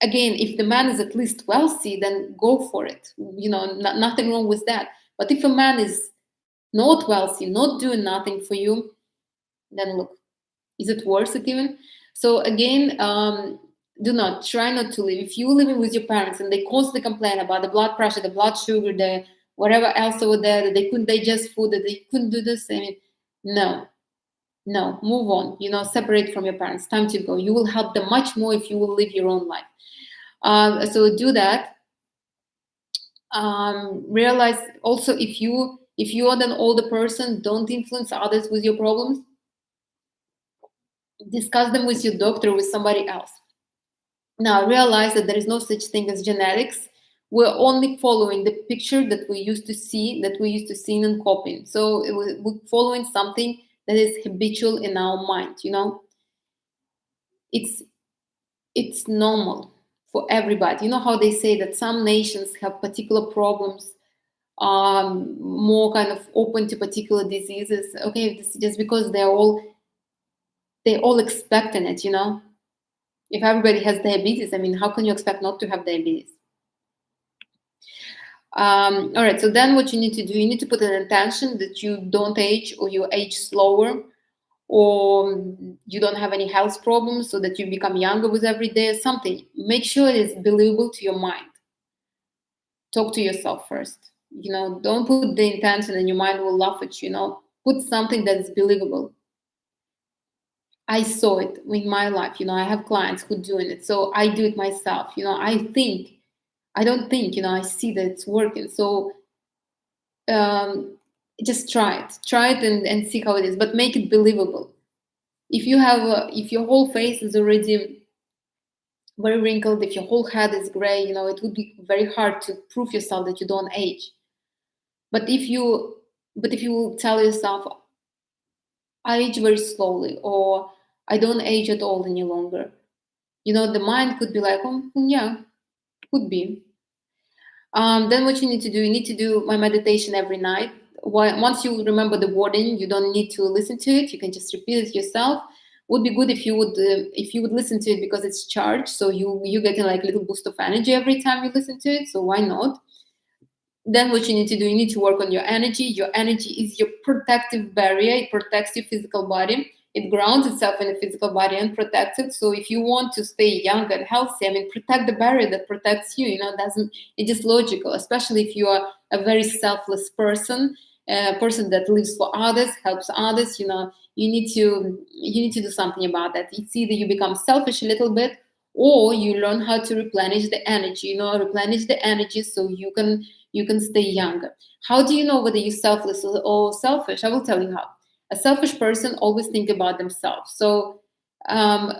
again, if the man is at least wealthy, then go for it. Nothing wrong with that. But if a man is not wealthy, not doing nothing for you, then look, is it worth it even? So again, try not to live. If you're living with your parents and they constantly complain about the blood pressure, the blood sugar, the whatever else over there, that they couldn't digest food, that they couldn't do this, no, move on. Separate from your parents. Time to go. You will help them much more if you will live your own life. So do that. Realize also, if you are an older person, don't influence others with your problems. Discuss them with your doctor, with somebody else. Now realize that there is no such thing as genetics. We're only following the picture that we used to see, and copying. So we're following something that is habitual in our mind. It's normal for everybody. You know how they say that some nations have particular problems, more kind of open to particular diseases. Okay, this is just because they're all expecting it. If everybody has diabetes, how can you expect not to have diabetes? All right, so then what you need to do, you need to put an intention that you don't age, or you age slower, or you don't have any health problems, so that you become younger with every day, something. Make sure it is believable to your mind. Talk to yourself first. Don't put the intention and your mind will laugh at you. Put something that is believable. I saw it in my life. I have clients who doing it, so I do it myself. I don't think, I see that it's working. So um, just try it and see how it is, but make it believable. If your whole face is already very wrinkled, if your whole head is gray, it would be very hard to prove yourself that you don't age. But if you will tell yourself, I age very slowly, or I don't age at all any longer, the mind could be like, oh, yeah, could be. Then what you need to do, you need to do my meditation every night. Once you remember the wording, you don't need to listen to it. You can just repeat it yourself. Would be good if you would listen to it because it's charged, so you getting like a little boost of energy every time you listen to it. So why not? Then what you need to do, you need to work on your energy. Your energy is your protective barrier. It protects your physical body. It grounds itself in the physical body and protects it. So if you want to stay young and healthy, protect the barrier that protects you. It's just logical, especially if you are a very selfless person, a person that lives for others, helps others. You need to do something about that. It's either you become selfish a little bit, or you learn how to replenish the energy. Replenish the energy so you can stay younger. How do you know whether you're selfless or selfish? I will tell you how. A selfish person always think about themselves. So um,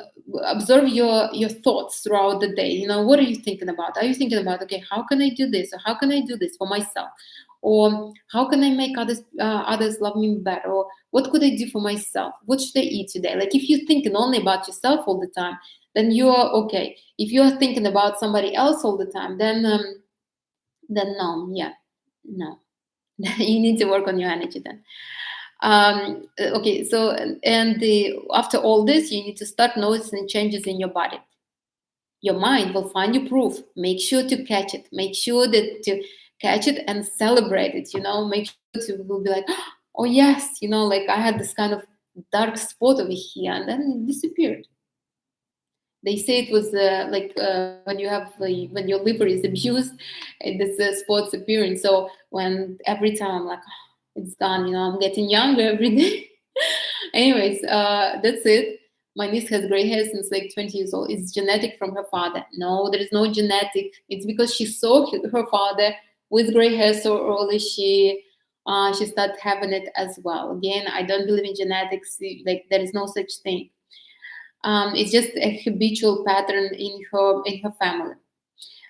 observe your thoughts throughout the day. What are you thinking about? Are you thinking about, okay, how can I do this, or how can I do this for myself, or how can I make others love me better, or what could I do for myself? What should I eat today? Like if you're thinking only about yourself all the time, then you are okay. If you are thinking about somebody else all the time, then no, yeah, no. You need to work on your energy then. Okay, so after all this, you need to start noticing changes in your body. Your mind will find you proof. Make sure to catch it. Make sure that to catch it and celebrate it. Make sure to will be like, oh yes, like I had this kind of dark spot over here, and then it disappeared. They say it was when your liver is abused, this spots appearing. So when every time I'm like, "Oh, it's gone, I'm getting younger every day." Anyways, that's it. My niece has gray hair since like 20 years old. It's genetic from her father. No, there is no genetic. It's because she saw her father with gray hair so early. She started having it as well. Again, I don't believe in genetics. Like there is no such thing. It's just a habitual pattern in her family.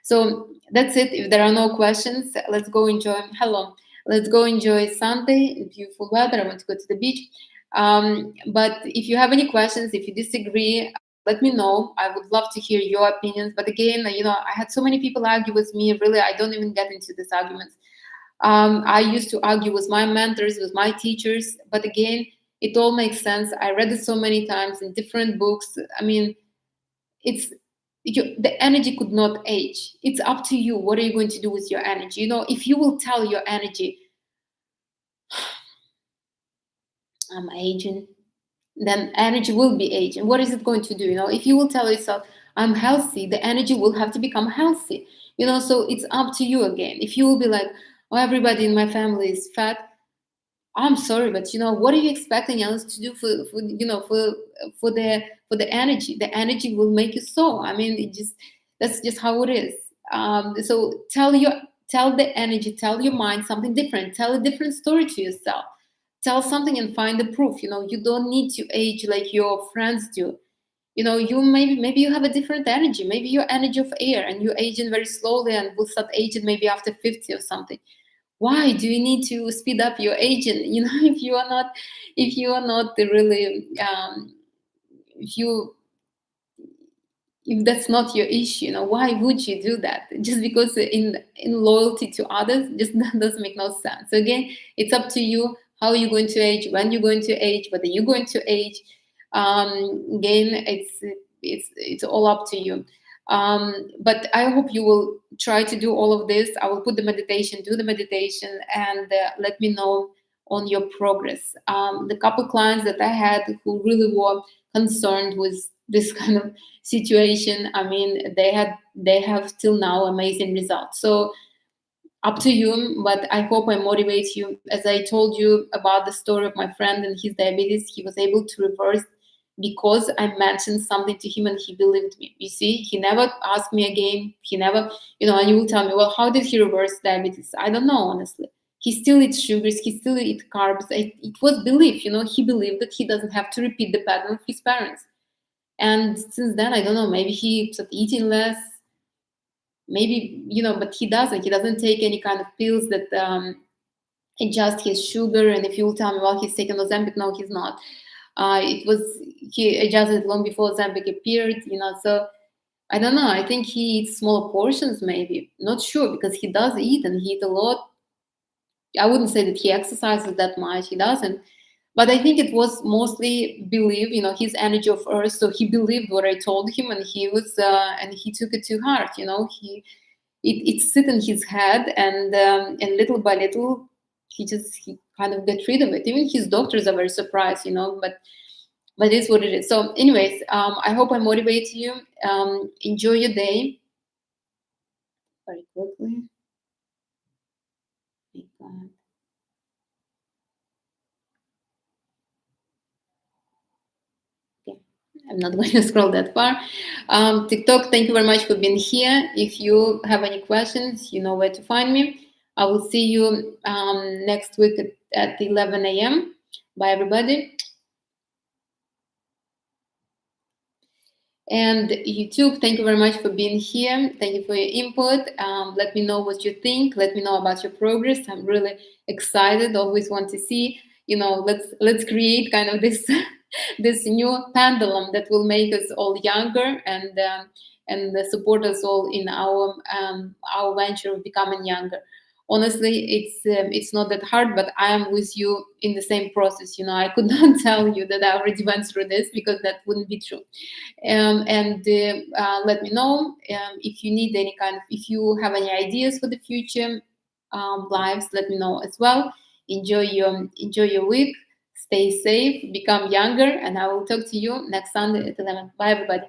So that's it. If there are no questions, let's go enjoy. Hello, let's go enjoy Sunday. Beautiful weather. I want to go to the beach. But if you have any questions, if you disagree, let me know. I would love to hear your opinions. But again, I had so many people argue with me. Really, I don't even get into these arguments. I used to argue with my mentors, with my teachers. But again, it all makes sense. I read it so many times in different books. It's the energy could not age. It's up to you. What are you going to do with your energy? If you will tell your energy, I'm aging, then energy will be aging. What is it going to do? If you will tell yourself, I'm healthy, the energy will have to become healthy. So it's up to you again. If you will be like, oh, everybody in my family is fat, I'm sorry, but what are you expecting else to do for the energy? The energy will make you so. That's just how it is. So tell the energy, tell your mind something different. Tell a different story to yourself. Tell something and find the proof. You don't need to age like your friends do. You maybe you have a different energy. Maybe your energy of air, and you're aging very slowly, and will start aging maybe after 50 or something. Why do you need to speed up your aging? If you are not really if that's not your issue, why would you do that? Just because in loyalty to others, just that doesn't make no sense. So again, it's up to you how you're going to age, when you're going to age, whether you're going to age. Again, it's all up to you. But I hope you will try to do all of this. I will put do the meditation, and let me know on your progress. The couple clients that I had who really were concerned with this kind of situation, they have till now amazing results. So up to you, but I hope I motivate you. As I told you about the story of my friend and his diabetes, he was able to reverse because I mentioned something to him and he believed me. You see, he never asked me again. He never, and you will tell me, well, how did he reverse diabetes? I don't know, honestly. He still eats sugars, he still eats carbs. It was belief, he believed that he doesn't have to repeat the pattern of his parents. And since then, I don't know, maybe he started eating less, maybe, but he doesn't take any kind of pills that adjust his sugar. And if you will tell me, well, he's taking Ozempic, no, he's not. He adjusted long before Ozempic appeared, so I don't know. I think he eats smaller portions, maybe. Not sure, because he does eat and he eats a lot. I wouldn't say that he exercises that much. He doesn't. But I think it was mostly belief, his energy of earth. So he believed what I told him, and he took it to heart. It sit in his head, and little by little, he kind of get rid of it. Even his doctors are very surprised, but it's what it is. So, anyways, I hope I motivate you. Enjoy your day. Very quickly. I'm not going to scroll that far. TikTok, thank you very much for being here. If you have any questions, you know where to find me. I will see you next week at 11 a.m. Bye, everybody. And YouTube, thank you very much for being here. Thank you for your input. Let me know what you think. Let me know about your progress. I'm really excited. Always want to see. Let's create kind of this this new pendulum that will make us all younger and support us all in our venture of becoming younger. Honestly, it's not that hard, but I am with you in the same process. I could not tell you that I already went through this, because that wouldn't be true. Let me know if you need if you have any ideas for the future lives. Let me know as well. Enjoy your week. Stay safe. Become younger, and I will talk to you next Sunday at 11. Bye, everybody.